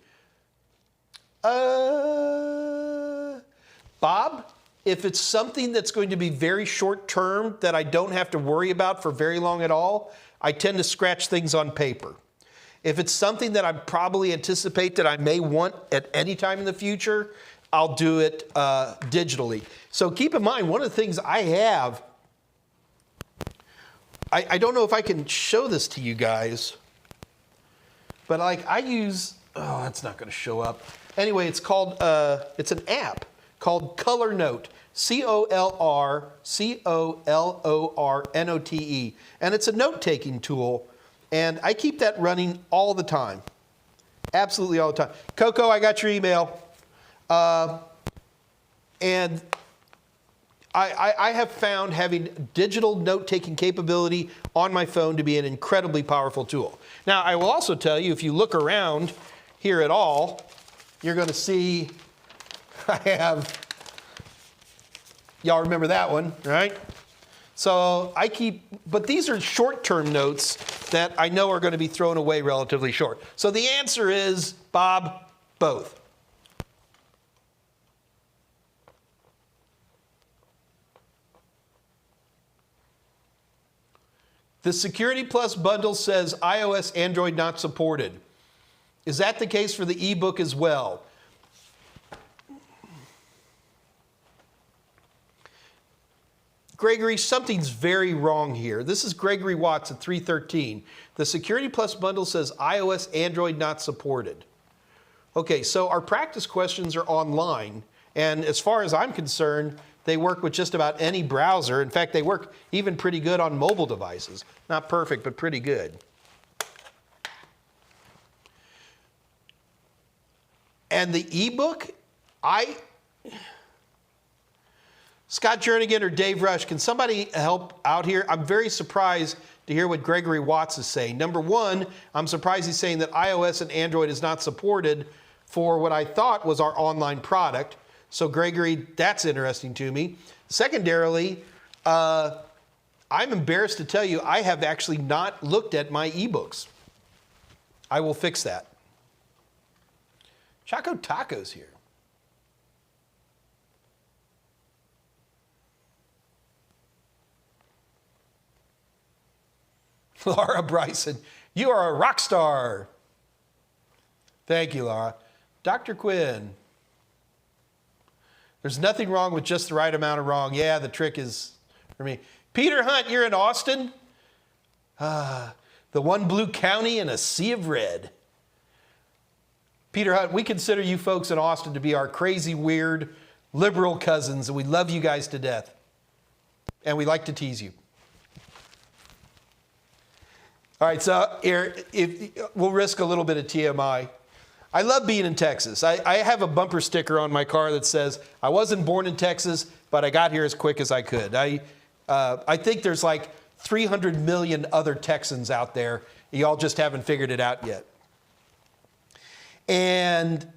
Bob, if it's something that's going to be very short term that I don't have to worry about for very long at all, I tend to scratch things on paper. If it's something that I probably anticipate that I may want at any time in the future, I'll do it digitally. So keep in mind, one of the things I have, I don't know if I can show this to you guys, but like I use, oh, that's not going to show up. Anyway, it's called, it's an app called Color Note, COLORNOTE, and it's a note-taking tool, and I keep that running all the time, absolutely all the time. Coco, I got your email, and I have found having digital note-taking capability on my phone to be an incredibly powerful tool. Now, I will also tell you, if you look around here at all, you're going to see I have, y'all remember that one, right? So I keep, but these are short-term notes that I know are going to be thrown away relatively short. So the answer is, Bob, both. The Security Plus bundle says iOS, Android not supported. Is that the case for the ebook as well? Gregory, something's very wrong here. This is Gregory Watts at 313. The Security Plus bundle says iOS, Android not supported. Okay, so our practice questions are online, and as far as I'm concerned, they work with just about any browser. In fact, they work even pretty good on mobile devices. Not perfect, but pretty good. And the ebook, Scott Jernigan or Dave Rush, can somebody help out here? I'm very surprised to hear what Gregory Watts is saying. Number one, I'm surprised he's saying that iOS and Android is not supported for what I thought was our online product. So Gregory, that's interesting to me. Secondarily, I'm embarrassed to tell you, I have actually not looked at my ebooks. I will fix that. Choco Taco's here. Laura Bryson, you are a rock star. Thank you, Laura. Dr. Quinn. There's nothing wrong with just the right amount of wrong. Yeah, the trick is for me. Peter Hunt, you're in Austin. The one blue county and a sea of red. Peter Hunt, we consider you folks in Austin to be our crazy, weird, liberal cousins, and we love you guys to death. And we like to tease you. All right, so here, we'll risk a little bit of TMI. I love being in Texas. I have a bumper sticker on my car that says, I wasn't born in Texas, but I got here as quick as I could. I think there's like 300 million other Texans out there. Y'all just haven't figured it out yet. And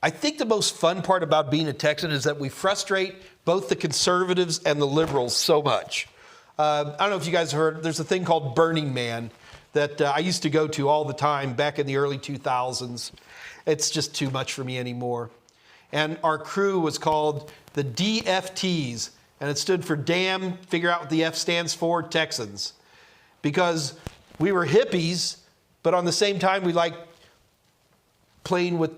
I think the most fun part about being a Texan is that we frustrate both the conservatives and the liberals so much. I don't know if you guys heard, there's a thing called Burning Man that I used to go to all the time back in the early 2000s. It's just too much for me anymore. And our crew was called the DFTs, and it stood for Damn, figure out what the F stands for, Texans. Because we were hippies, but on the same time we liked playing with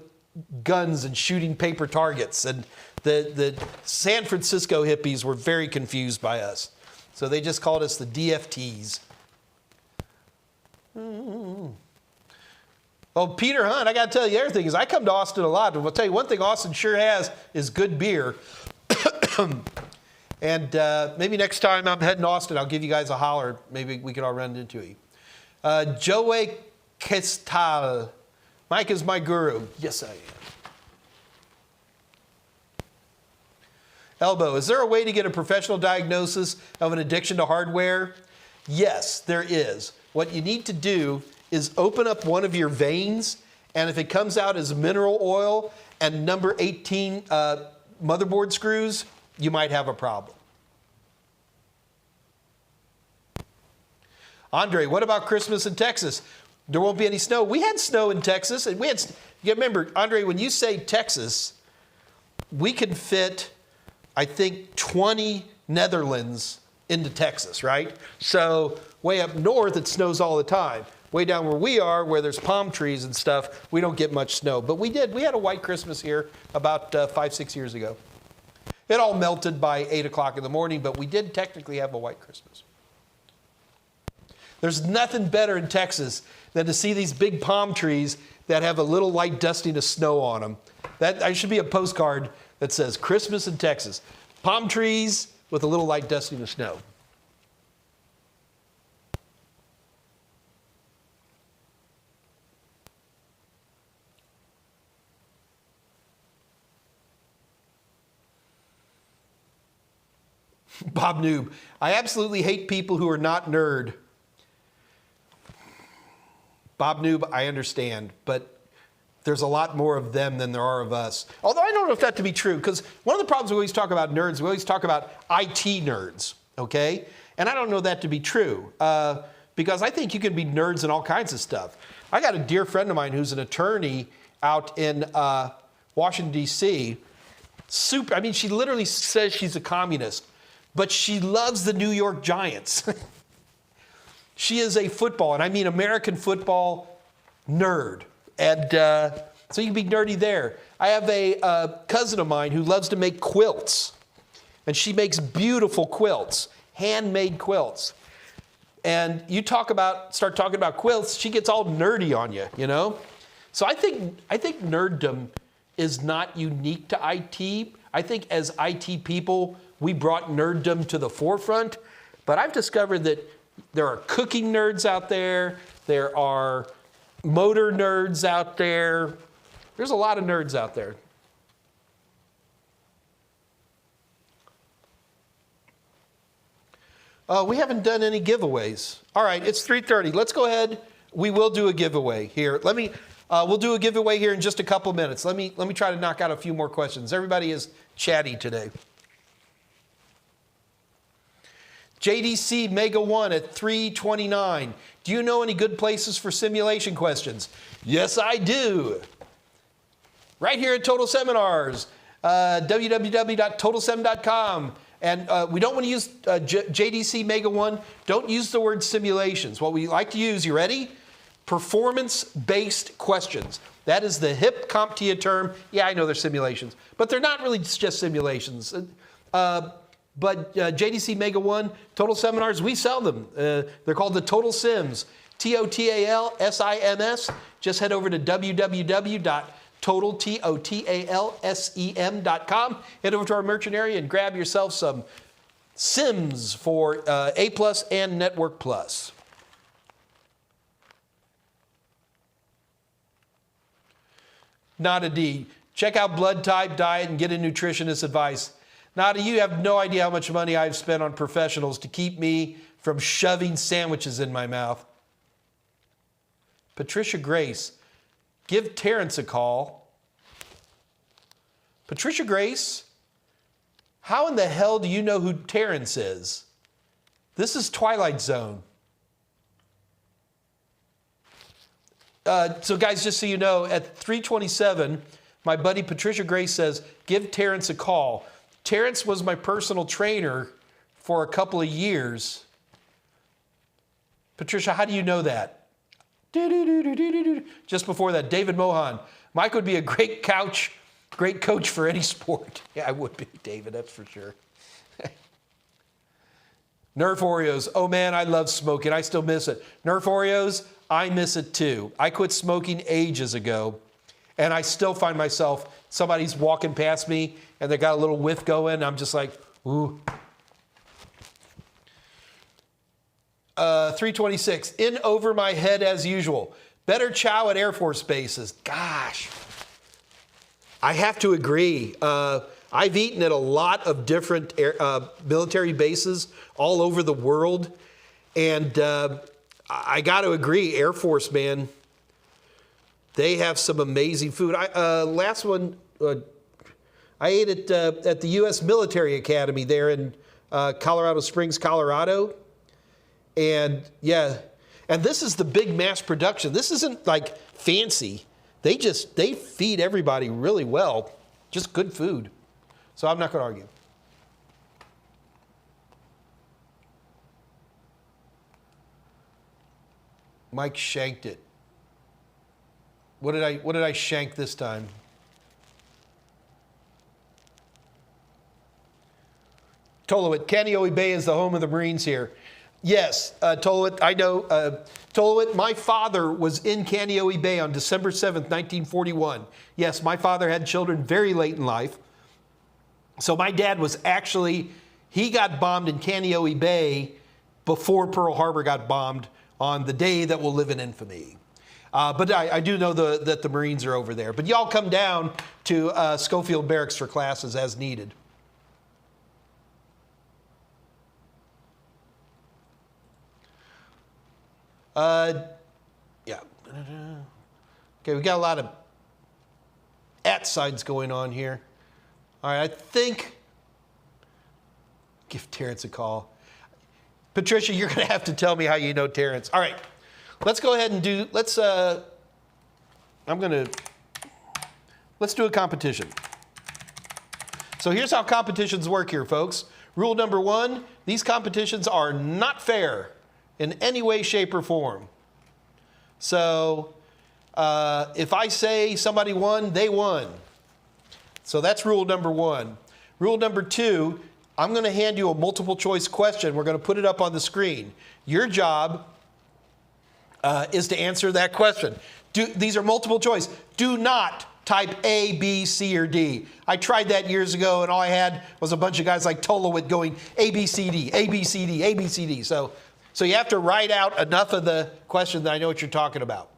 guns and shooting paper targets. And the San Francisco hippies were very confused by us. So they just called us the DFTs. Oh, Peter Hunt, I got to tell you, the other thing is I come to Austin a lot. And I'll tell you one thing Austin sure has is good beer. And maybe next time I'm heading to Austin, I'll give you guys a holler. Maybe we can all run into you. Joey Kestal. Mike is my guru. Yes, I am. Elbow, is there a way to get a professional diagnosis of an addiction to hardware? Yes, there is. What you need to do is open up one of your veins, and if it comes out as mineral oil and number 18 motherboard screws, you might have a problem. Andre, what about Christmas in Texas? There won't be any snow. We had snow in Texas, and you remember, Andre, when you say Texas, we can fit, I think, 20 Netherlands into Texas, right? So way up north, it snows all the time. Way down where we are, where there's palm trees and stuff, we don't get much snow. But we did. We had a white Christmas here about 5-6 years ago. It all melted by 8 o'clock in the morning, but we did technically have a white Christmas. There's nothing better in Texas than to see these big palm trees that have a little light dusting of snow on them. That should be a postcard that says Christmas in Texas. Palm trees with a little light dusting of snow. Bob Noob, I absolutely hate people who are not nerd. Bob Noob, I understand, but there's a lot more of them than there are of us. Although I don't know if that to be true, because one of the problems we always talk about nerds, we always talk about IT nerds, okay? And I don't know that to be true, because I think you can be nerds in all kinds of stuff. I got a dear friend of mine who's an attorney out in Washington, D.C. I mean, she literally says she's a communist, but she loves the New York Giants. She is a football, and I mean American football nerd. And so you can be nerdy there. I have a cousin of mine who loves to make quilts. And she makes beautiful quilts, handmade quilts. And you start talking about quilts, she gets all nerdy on you, you know? So I think nerddom is not unique to IT. I think as IT people, we brought nerddom to the forefront. But I've discovered that there are cooking nerds out there. There are motor nerds out there. There's a lot of nerds out there. We haven't done any giveaways. All right, it's 3:30. Let's go ahead. We will do a giveaway here. We'll do a giveaway here in just a couple minutes. Let me try to knock out a few more questions. Everybody is chatty today. JDC Mega 1 at 329. Do you know any good places for simulation questions? Yes, I do. Right here at Total Seminars, www.totalsem.com. And we don't want to use JDC Mega 1. Don't use the word simulations. What we like to use, you ready? performance-based questions. That is the hip CompTIA term. Yeah, I know they're simulations, but they're not really just simulations. But JDC Mega 1 Total Seminars, we sell them. They're called the Total Sims. TOTALSIMS. Just head over to www.totalsem.com. Head over to our merchant area and grab yourself some Sims for A+ and Network Plus. Nada D. Check out Blood Type Diet and get a nutritionist advice. Nada, you have no idea how much money I've spent on professionals to keep me from shoving sandwiches in my mouth. Patricia Grace. Give Terrence a call. Patricia Grace, how in the hell do you know who Terrence is? This is Twilight Zone. So guys, just so you know, at 3:27, my buddy Patricia Grace says, give Terrence a call. Terrence was my personal trainer for a couple of years. Patricia, how do you know that? Just before that, David Mohan. Mike would be a great coach for any sport. Yeah, I would be, David, that's for sure. Nerf Oreos. Oh man, I love smoking. I still miss it. Nerf Oreos, I miss it too. I quit smoking ages ago, and I still find myself, somebody's walking past me and they got a little whiff going. I'm just like, ooh. 326, in over my head as usual. Better chow at Air Force bases. Gosh, I have to agree. I've eaten at a lot of different military bases all over the world. And I got to agree, Air Force, man, they have some amazing food. Last one, I ate at the U.S. Military Academy there in Colorado Springs, Colorado. And yeah, and this is the big mass production. This isn't like fancy. They feed everybody really well, just good food. So I'm not going to argue. Mike shanked it. What did I shank this time? Tolowit, Kaneohe Bay is the home of the Marines here. Yes, Tolowit, I know. Tolowit, my father was in Kaneohe Bay on December 7th, 1941. Yes, my father had children very late in life. So my dad was actually, he got bombed in Kaneohe Bay before Pearl Harbor got bombed on the day that will live in infamy. But I do know that the Marines are over there. But y'all come down to Schofield Barracks for classes as needed. Yeah. Okay, we got a lot of @ signs going on here. All right, I think, give Terrence a call. Patricia, you're going to have to tell me how you know Terrence. All right, let's go ahead and do, let's do a competition. So here's how competitions work here, folks. Rule number 1, these competitions are not fair in any way, shape, or form. So if I say somebody won, they won. So that's rule number 1. Rule number 2, I'm going to hand you a multiple choice question. We're going to put it up on the screen. Your job is to answer that question. These are multiple choice. Do not type A, B, C, or D. I tried that years ago, and all I had was a bunch of guys like Tolowit going A, B, C, D, A, B, C, D, A, B, C, D. So you have to write out enough of the question that I know what you're talking about.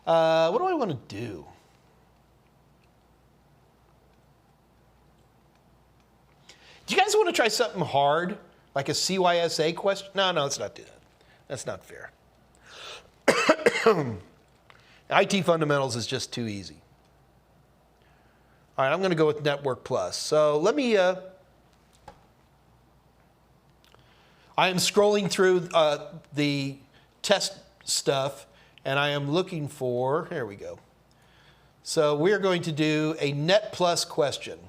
What do I want to do? Do you guys want to try something hard, like a CYSA question? No, let's not do that. That's not fair. IT fundamentals is just too easy. All right, I'm going to go with Network Plus. So let me, I am scrolling through the test stuff, and I am looking for, here we go. So we're going to do a Net Plus question.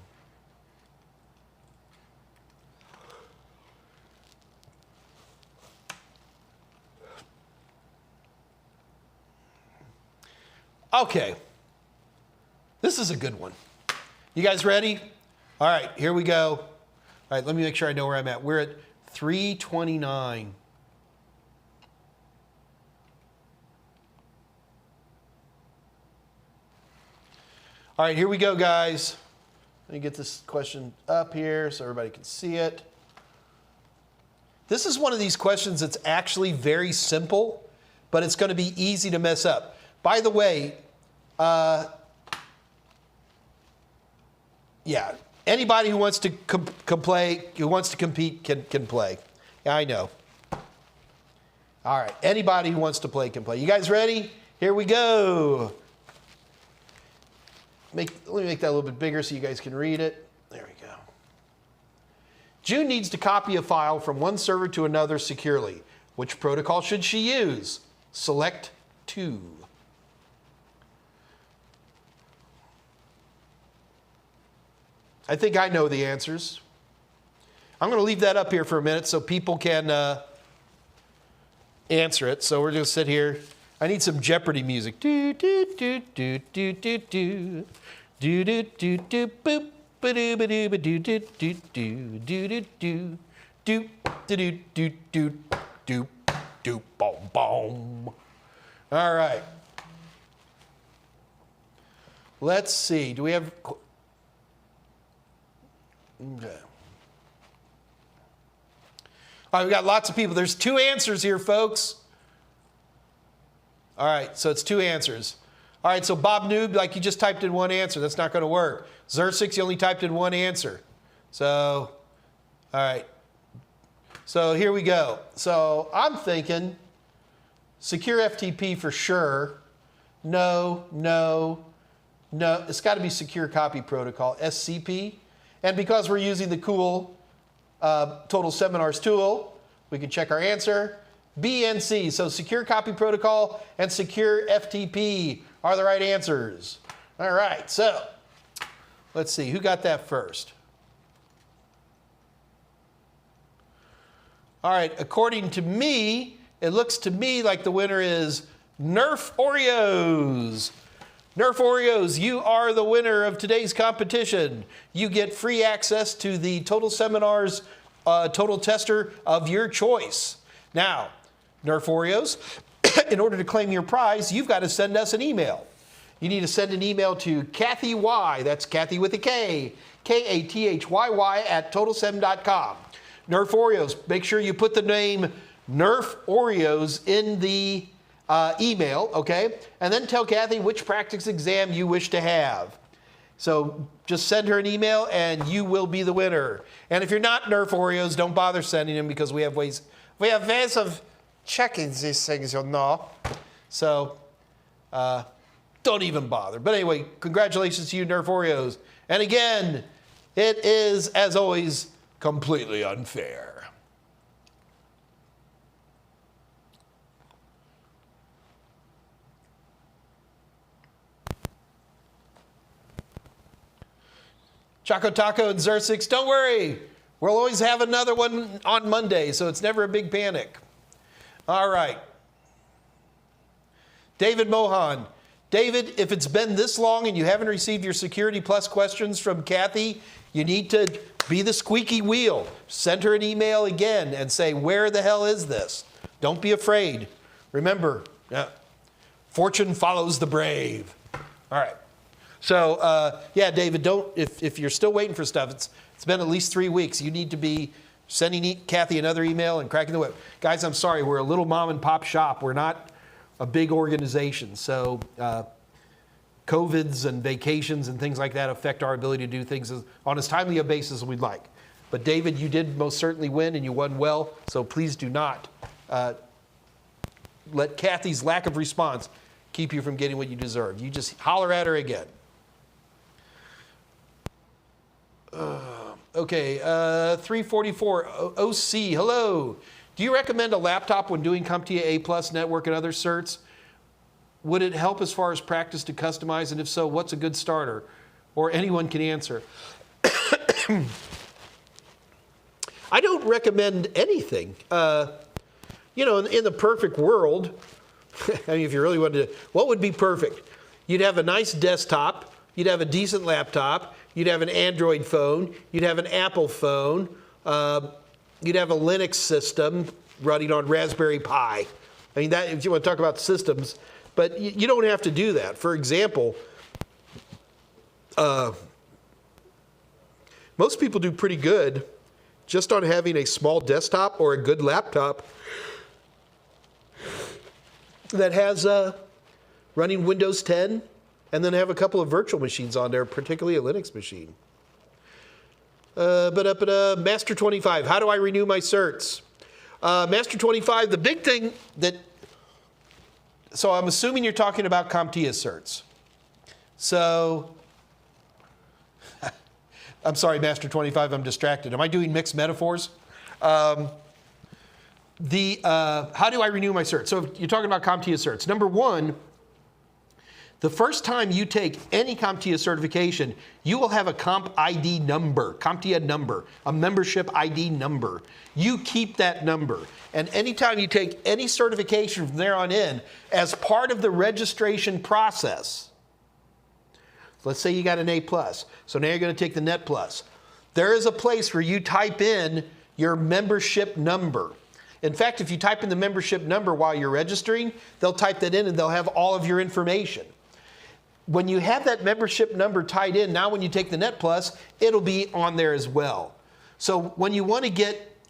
Okay. This is a good one. You guys ready? All right, here we go. All right, let me make sure I know where I'm at. We're at 329. All right, here we go, guys. Let me get this question up here so everybody can see it. This is one of these questions that's actually very simple, but it's going to be easy to mess up. By the way, yeah, anybody who wants to compete can play. Yeah, I know. All right, anybody who wants to play can play. You guys ready? Here we go. Let me make that a little bit bigger so you guys can read it. There we go. June needs to copy a file from one server to another securely. Which protocol should she use? Select 2. I think I know the answers. I'm going to leave that up here for a minute so people can answer it. So we're going to sit here. I need some Jeopardy music. Do do do do do do do do do do do boop ba do ba do ba do do do do do do do do do do do do do boom boom. All right. Let's see. Do we have? Okay. All right, we got lots of people. There's 2 answers here, folks. All right, so it's 2 answers. All right, so Bob Noob, like you just typed in 1 answer. That's not going to work. Zer6, you only typed in 1 answer. So, all right. So here we go. So I'm thinking secure FTP for sure. No, no, no. It's got to be secure copy protocol, SCP. And because we're using the cool Total Seminars tool, we can check our answer. B and C, so secure copy protocol and secure FTP are the right answers. All right, so let's see, who got that first? All right, according to me, it looks to me like the winner is Nerf Oreos. Nerf Oreos, you are the winner of today's competition. You get free access to the Total Seminars Total Tester of your choice. Now, Nerf Oreos, in order to claim your prize, you've got to send us an email. You need to send an email to Kathy Y, that's Kathy with a K, K-A-T-H-Y-Y at totalsem.com. Nerf Oreos, make sure you put the name Nerf Oreos in the email, okay? And then tell Kathy which practice exam you wish to have. So just send her an email and you will be the winner. And if you're not Nerf Oreos, don't bother sending them because we have ways of checking these things, you know. So don't even bother. But anyway, congratulations to you, Nerf Oreos. And again, it is, as always, completely unfair. Choco Taco and Zer6, don't worry. We'll always have another one on Monday, so it's never a big panic. All right. David Mohan. David, if it's been this long and you haven't received your Security Plus questions from Kathy, you need to be the squeaky wheel. Send her an email again and say, where the hell is this? Don't be afraid. Remember, fortune follows the brave. All right. So, yeah, David, if you're still waiting for stuff, it's been at least 3 weeks. You need to be sending Kathy another email and cracking the whip. Guys, I'm sorry, we're a little mom and pop shop. We're not a big organization. So COVIDs and vacations and things like that affect our ability to do things on as timely a basis as we'd like. But David, you did most certainly win and you won well. So please do not let Kathy's lack of response keep you from getting what you deserve. You just holler at her again. Okay, 344 OC, hello. Do you recommend a laptop when doing CompTIA A+ network and other certs? Would it help as far as practice to customize? And if so, what's a good starter? Or anyone can answer. I don't recommend anything. You know, in the perfect world, I mean, if you really wanted to, what would be perfect? You'd have a nice desktop. You'd have a decent laptop. You'd have an Android phone. You'd have an Apple phone. You'd have a Linux system running on Raspberry Pi. I mean, that, if you want to talk about systems, but you don't have to do that. For example, most people do pretty good just on having a small desktop or a good laptop that has running Windows 10 and then have a couple of virtual machines on there, particularly a Linux machine. Master 25, how do I renew my certs? Master 25, the big thing that, so I'm assuming you're talking about CompTIA certs. So, I'm sorry, Master 25, I'm distracted. Am I doing mixed metaphors? How do I renew my certs? So you're talking about CompTIA certs. Number one, the first time you take any CompTIA certification, you will have a CompID number, CompTIA number, a membership ID number. You keep that number. And anytime you take any certification from there on in, as part of the registration process, let's say you got an A+, so now you're going to take the Net Plus. There is a place where you type in your membership number. In fact, if you type in the membership number while you're registering, they'll type that in and they'll have all of your information. When you have that membership number tied in, now when you take the Net Plus, it'll be on there as well. So when you want to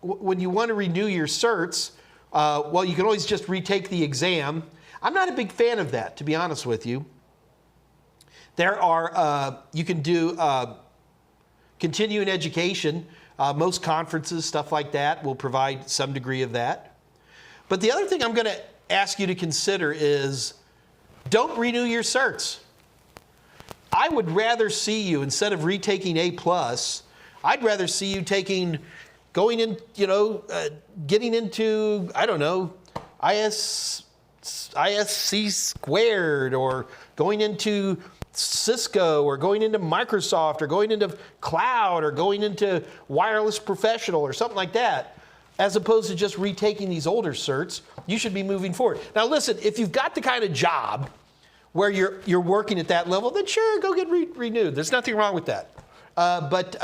renew your certs, well, you can always just retake the exam. I'm not a big fan of that, to be honest with you. There are, you can do continuing education. Most conferences, stuff like that, will provide some degree of that. But the other thing I'm going to ask you to consider is don't renew your certs. I would rather see you, instead of retaking A+, I'd rather see you going in, getting into, I don't know, ISC squared, or going into Cisco, or going into Microsoft, or going into cloud, or going into wireless professional, or something like that, as opposed to just retaking these older certs. You should be moving forward. Now listen, if you've got the kind of job where you're working at that level, then sure, go get renewed. There's nothing wrong with that. But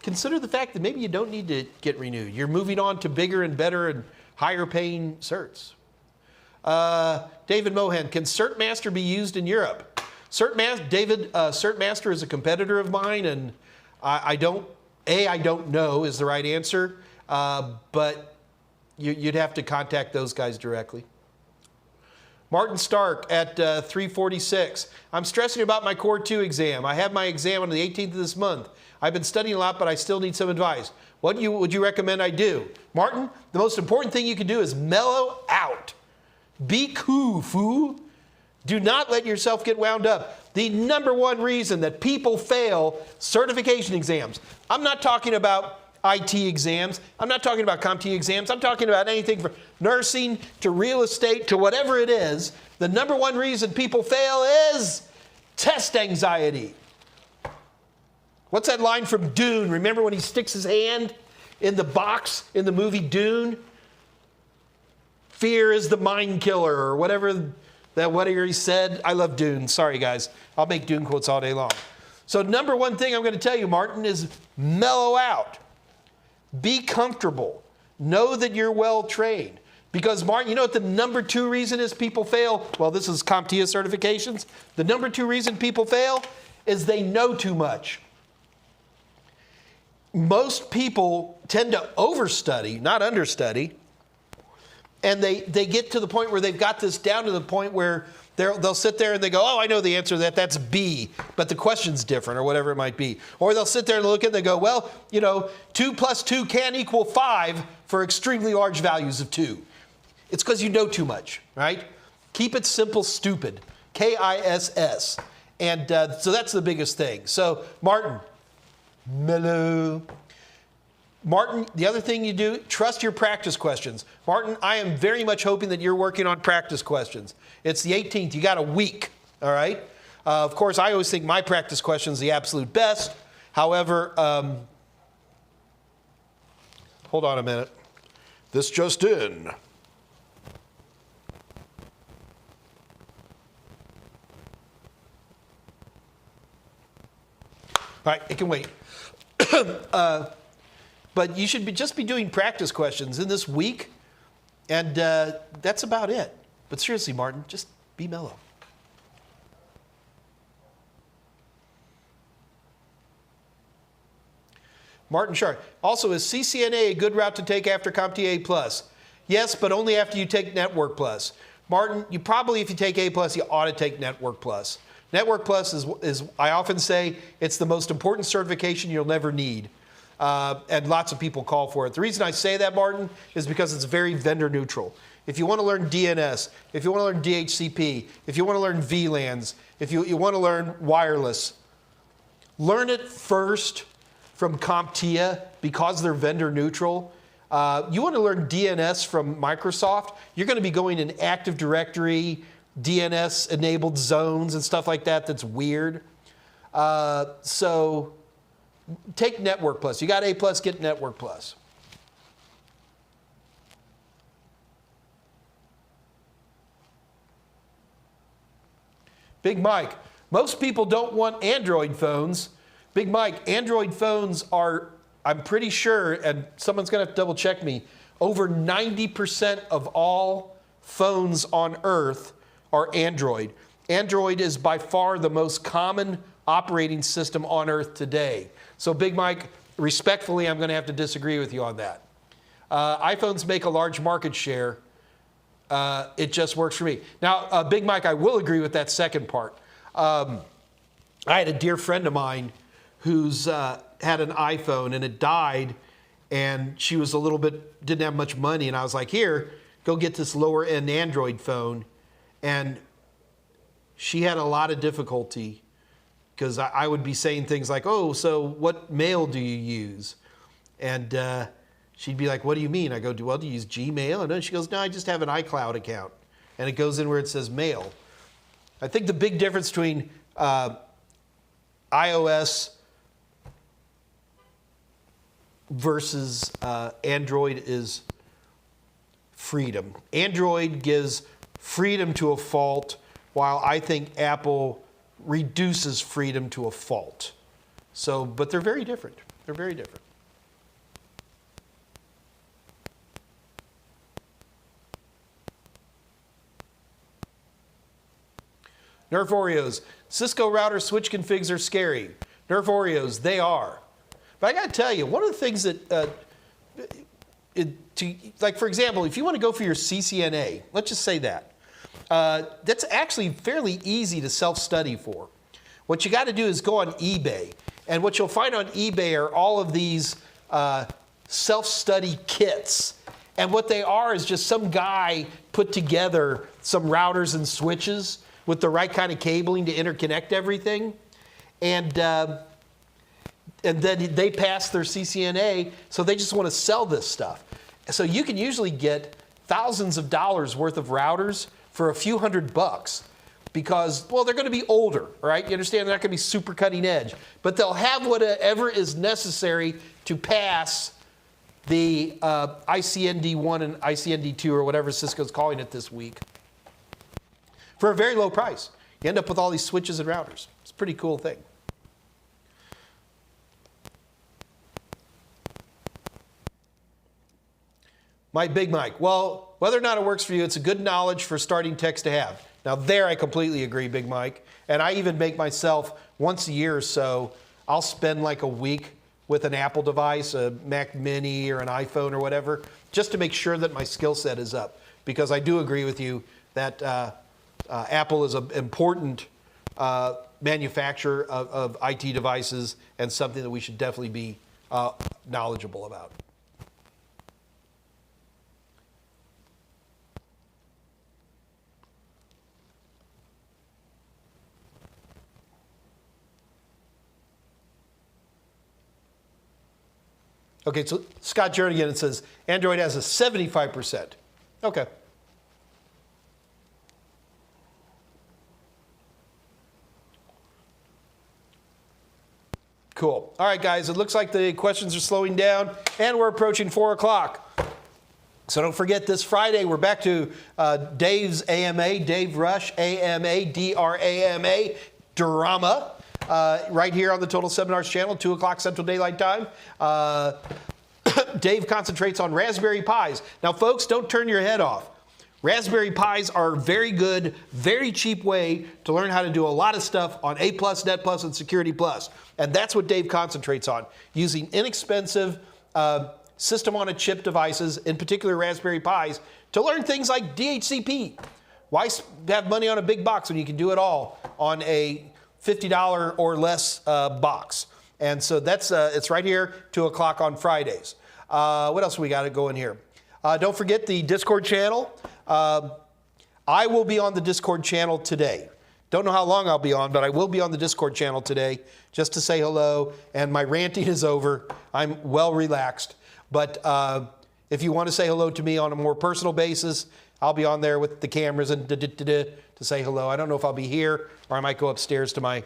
consider the fact that maybe you don't need to get renewed. You're moving on to bigger and better and higher paying certs. David Mohan, can CertMaster be used in Europe? CertMaster is a competitor of mine, and I don't know is the right answer, but you'd have to contact those guys directly. Martin Stark at 346. I'm stressing about my Core 2 exam. I have my exam on the 18th of this month. I've been studying a lot, but I still need some advice. What would you recommend I do? Martin, the most important thing you can do is mellow out. Be cool, fool. Do not let yourself get wound up. The number one reason that people fail certification exams, I'm not talking about IT exams, I'm not talking about CompTIA exams, I'm talking about anything from nursing to real estate to whatever it is. The number one reason people fail is test anxiety. What's that line from Dune? Remember when he sticks his hand in the box in the movie Dune? Fear is the mind killer, or whatever he said. I love Dune. Sorry, guys. I'll make Dune quotes all day long. So number one thing I'm going to tell you, Martin, is mellow out. Be comfortable. Know that you're well trained. Because, Martin, you know what the number two reason is people fail? Well, this is CompTIA certifications. The number two reason people fail is they know too much. Most people tend to overstudy, not understudy. And they get to the point where they've got this down to the point where they'll sit there and they go, oh, I know the answer to that. That's B, but the question's different, or whatever it might be. Or they'll sit there and look at it and they go, well, 2 plus 2 can equal 5 for extremely large values of 2. It's because you know too much, right? Keep it simple, stupid. KISS. And so that's the biggest thing. So, Martin, mellow. Martin, the other thing you do, trust your practice questions. Martin, I am very much hoping that you're working on practice questions. It's the 18th. You got a week, all right? Of course, I always think my practice question is the absolute best. However, hold on a minute. This just in. All right, it can wait. But you should just be doing practice questions in this week, and that's about it. But seriously, Martin, just be mellow. Martin Sharp. Also, is CCNA a good route to take after CompTIA Plus? Yes, but only after you take Network Plus. Martin, you probably, if you take A Plus, you ought to take Network Plus. Network Plus is, I often say, it's the most important certification you'll never need. And lots of people call for it. The reason I say that, Martin, is because it's very vendor neutral. If you want to learn DNS, if you want to learn DHCP, if you want to learn VLANs, if you want to learn wireless, learn it first from CompTIA because they're vendor neutral. You want to learn DNS from Microsoft, you're going to be going in Active Directory, DNS-enabled zones and stuff like that that's weird. So take Network Plus. You got A Plus, get Network Plus. Big Mike, most people don't want Android phones. Big Mike, Android phones are, I'm pretty sure, and someone's going to have to double check me, over 90% of all phones on Earth are Android. Android is by far the most common operating system on Earth today. So Big Mike, respectfully, I'm going to have to disagree with you on that. iPhones make a large market share. It just works for me. Now, Big Mike, I will agree with that second part. I had a dear friend of mine who's had an iPhone and it died, and she was a little bit, didn't have much money, and I was like, here, go get this lower end Android phone. And she had a lot of difficulty because I would be saying things like, oh, so what mail do you use? And she'd be like, what do you mean? I go, well, do you use Gmail? And then she goes, no, I just have an iCloud account. And it goes in where it says mail. I think the big difference between iOS versus Android is freedom. Android gives freedom to a fault, while I think Apple reduces freedom to a fault. So, but they're very different. They're very different. Nerf Oreos. Cisco router switch configs are scary. Nerf Oreos, they are. But I got to tell you, one of the things that, like for example, if you want to go for your CCNA, let's just say that. That's actually fairly easy to self-study for. What you got to do is go on eBay. And what you'll find on eBay are all of these self-study kits. And what they are is just some guy put together some routers and switches with the right kind of cabling to interconnect everything. And then they pass their CCNA, so they just want to sell this stuff. So you can usually get thousands of dollars worth of routers for a few $100 because, well, they're going to be older, right? You understand? They're not going to be super cutting edge. But they'll have whatever is necessary to pass the ICND1 and ICND2 or whatever Cisco's calling it this week for a very low price. You end up with all these switches and routers. It's a pretty cool thing. My Big Mike, well, whether or not it works for you, it's a good knowledge for starting techs to have. Now there I completely agree, Big Mike. And I even make myself, once a year or so, I'll spend like a week with an Apple device, a Mac Mini or an iPhone or whatever, just to make sure that my skill set is up. Because I do agree with you that Apple is an important manufacturer of IT devices and something that we should definitely be knowledgeable about. Okay, so Scott Jernigan says Android has a 75%. Okay. Cool. All right, guys, it looks like the questions are slowing down, and we're approaching 4 o'clock. So don't forget, this Friday, we're back to Dave's AMA, Dave Rush, AMA, DRAMA, drama. right here on the Total Seminars channel, 2 o'clock Central Daylight Time. Dave concentrates on Raspberry Pis. Now, folks, don't turn your head off. Raspberry Pis are a very good, very cheap way to learn how to do a lot of stuff on A+, Net+, and Security+. And that's what Dave concentrates on, using inexpensive system-on-a-chip devices, in particular Raspberry Pis, to learn things like DHCP. Why have money on a big box when you can do it all on a $50 or less box? And so that's it's right here, 2 o'clock on Fridays. What else we got to go in here? Don't forget the Discord channel. I will be on the Discord channel today. Don't know how long I'll be on, but I will be on the Discord channel today just to say hello. And my ranting is over. I'm well relaxed. But if you want to say hello to me on a more personal basis, I'll be on there with the cameras and to say hello. I don't know if I'll be here or I might go upstairs to my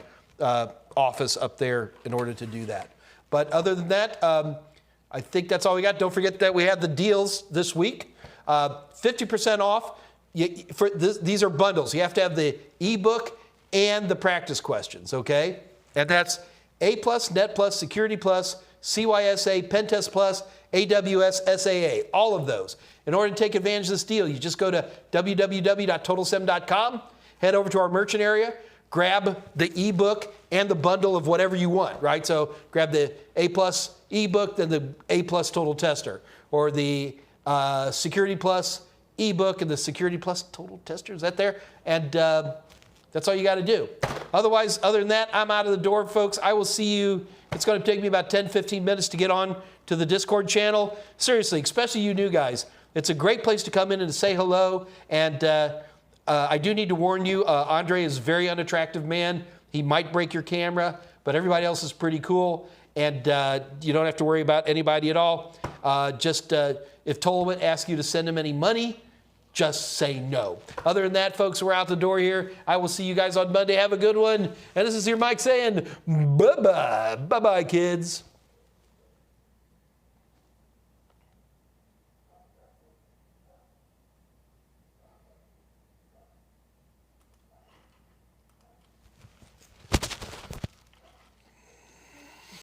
office up there in order to do that. But other than that, I think that's all we got. Don't forget that we have the deals this week. 50% off. These are bundles. You have to have the ebook and the practice questions, okay? And that's A+, Net+, Security+, CYSA, Pentest+, AWS, SAA, all of those. In order to take advantage of this deal, you just go to www.totalsem.com, head over to our merchant area, grab the ebook and the bundle of whatever you want, right? So grab the A+ ebook, then the A+ Total Tester, or the Security+ ebook and the Security+ Total Tester. Is that there? And that's all you got to do. Otherwise, other than that, I'm out of the door, folks. I will see you. It's going to take me about 10, 15 minutes to get on to the Discord channel. Seriously, especially you new guys. It's a great place to come in and to say hello. And I do need to warn you, Andre is a very unattractive man. He might break your camera, but everybody else is pretty cool. And you don't have to worry about anybody at all. If Tolman asks you to send him any money, just say no. Other than that, folks, we're out the door here. I will see you guys on Monday. Have a good one. And this is your Mike saying bye-bye. Bye-bye, kids.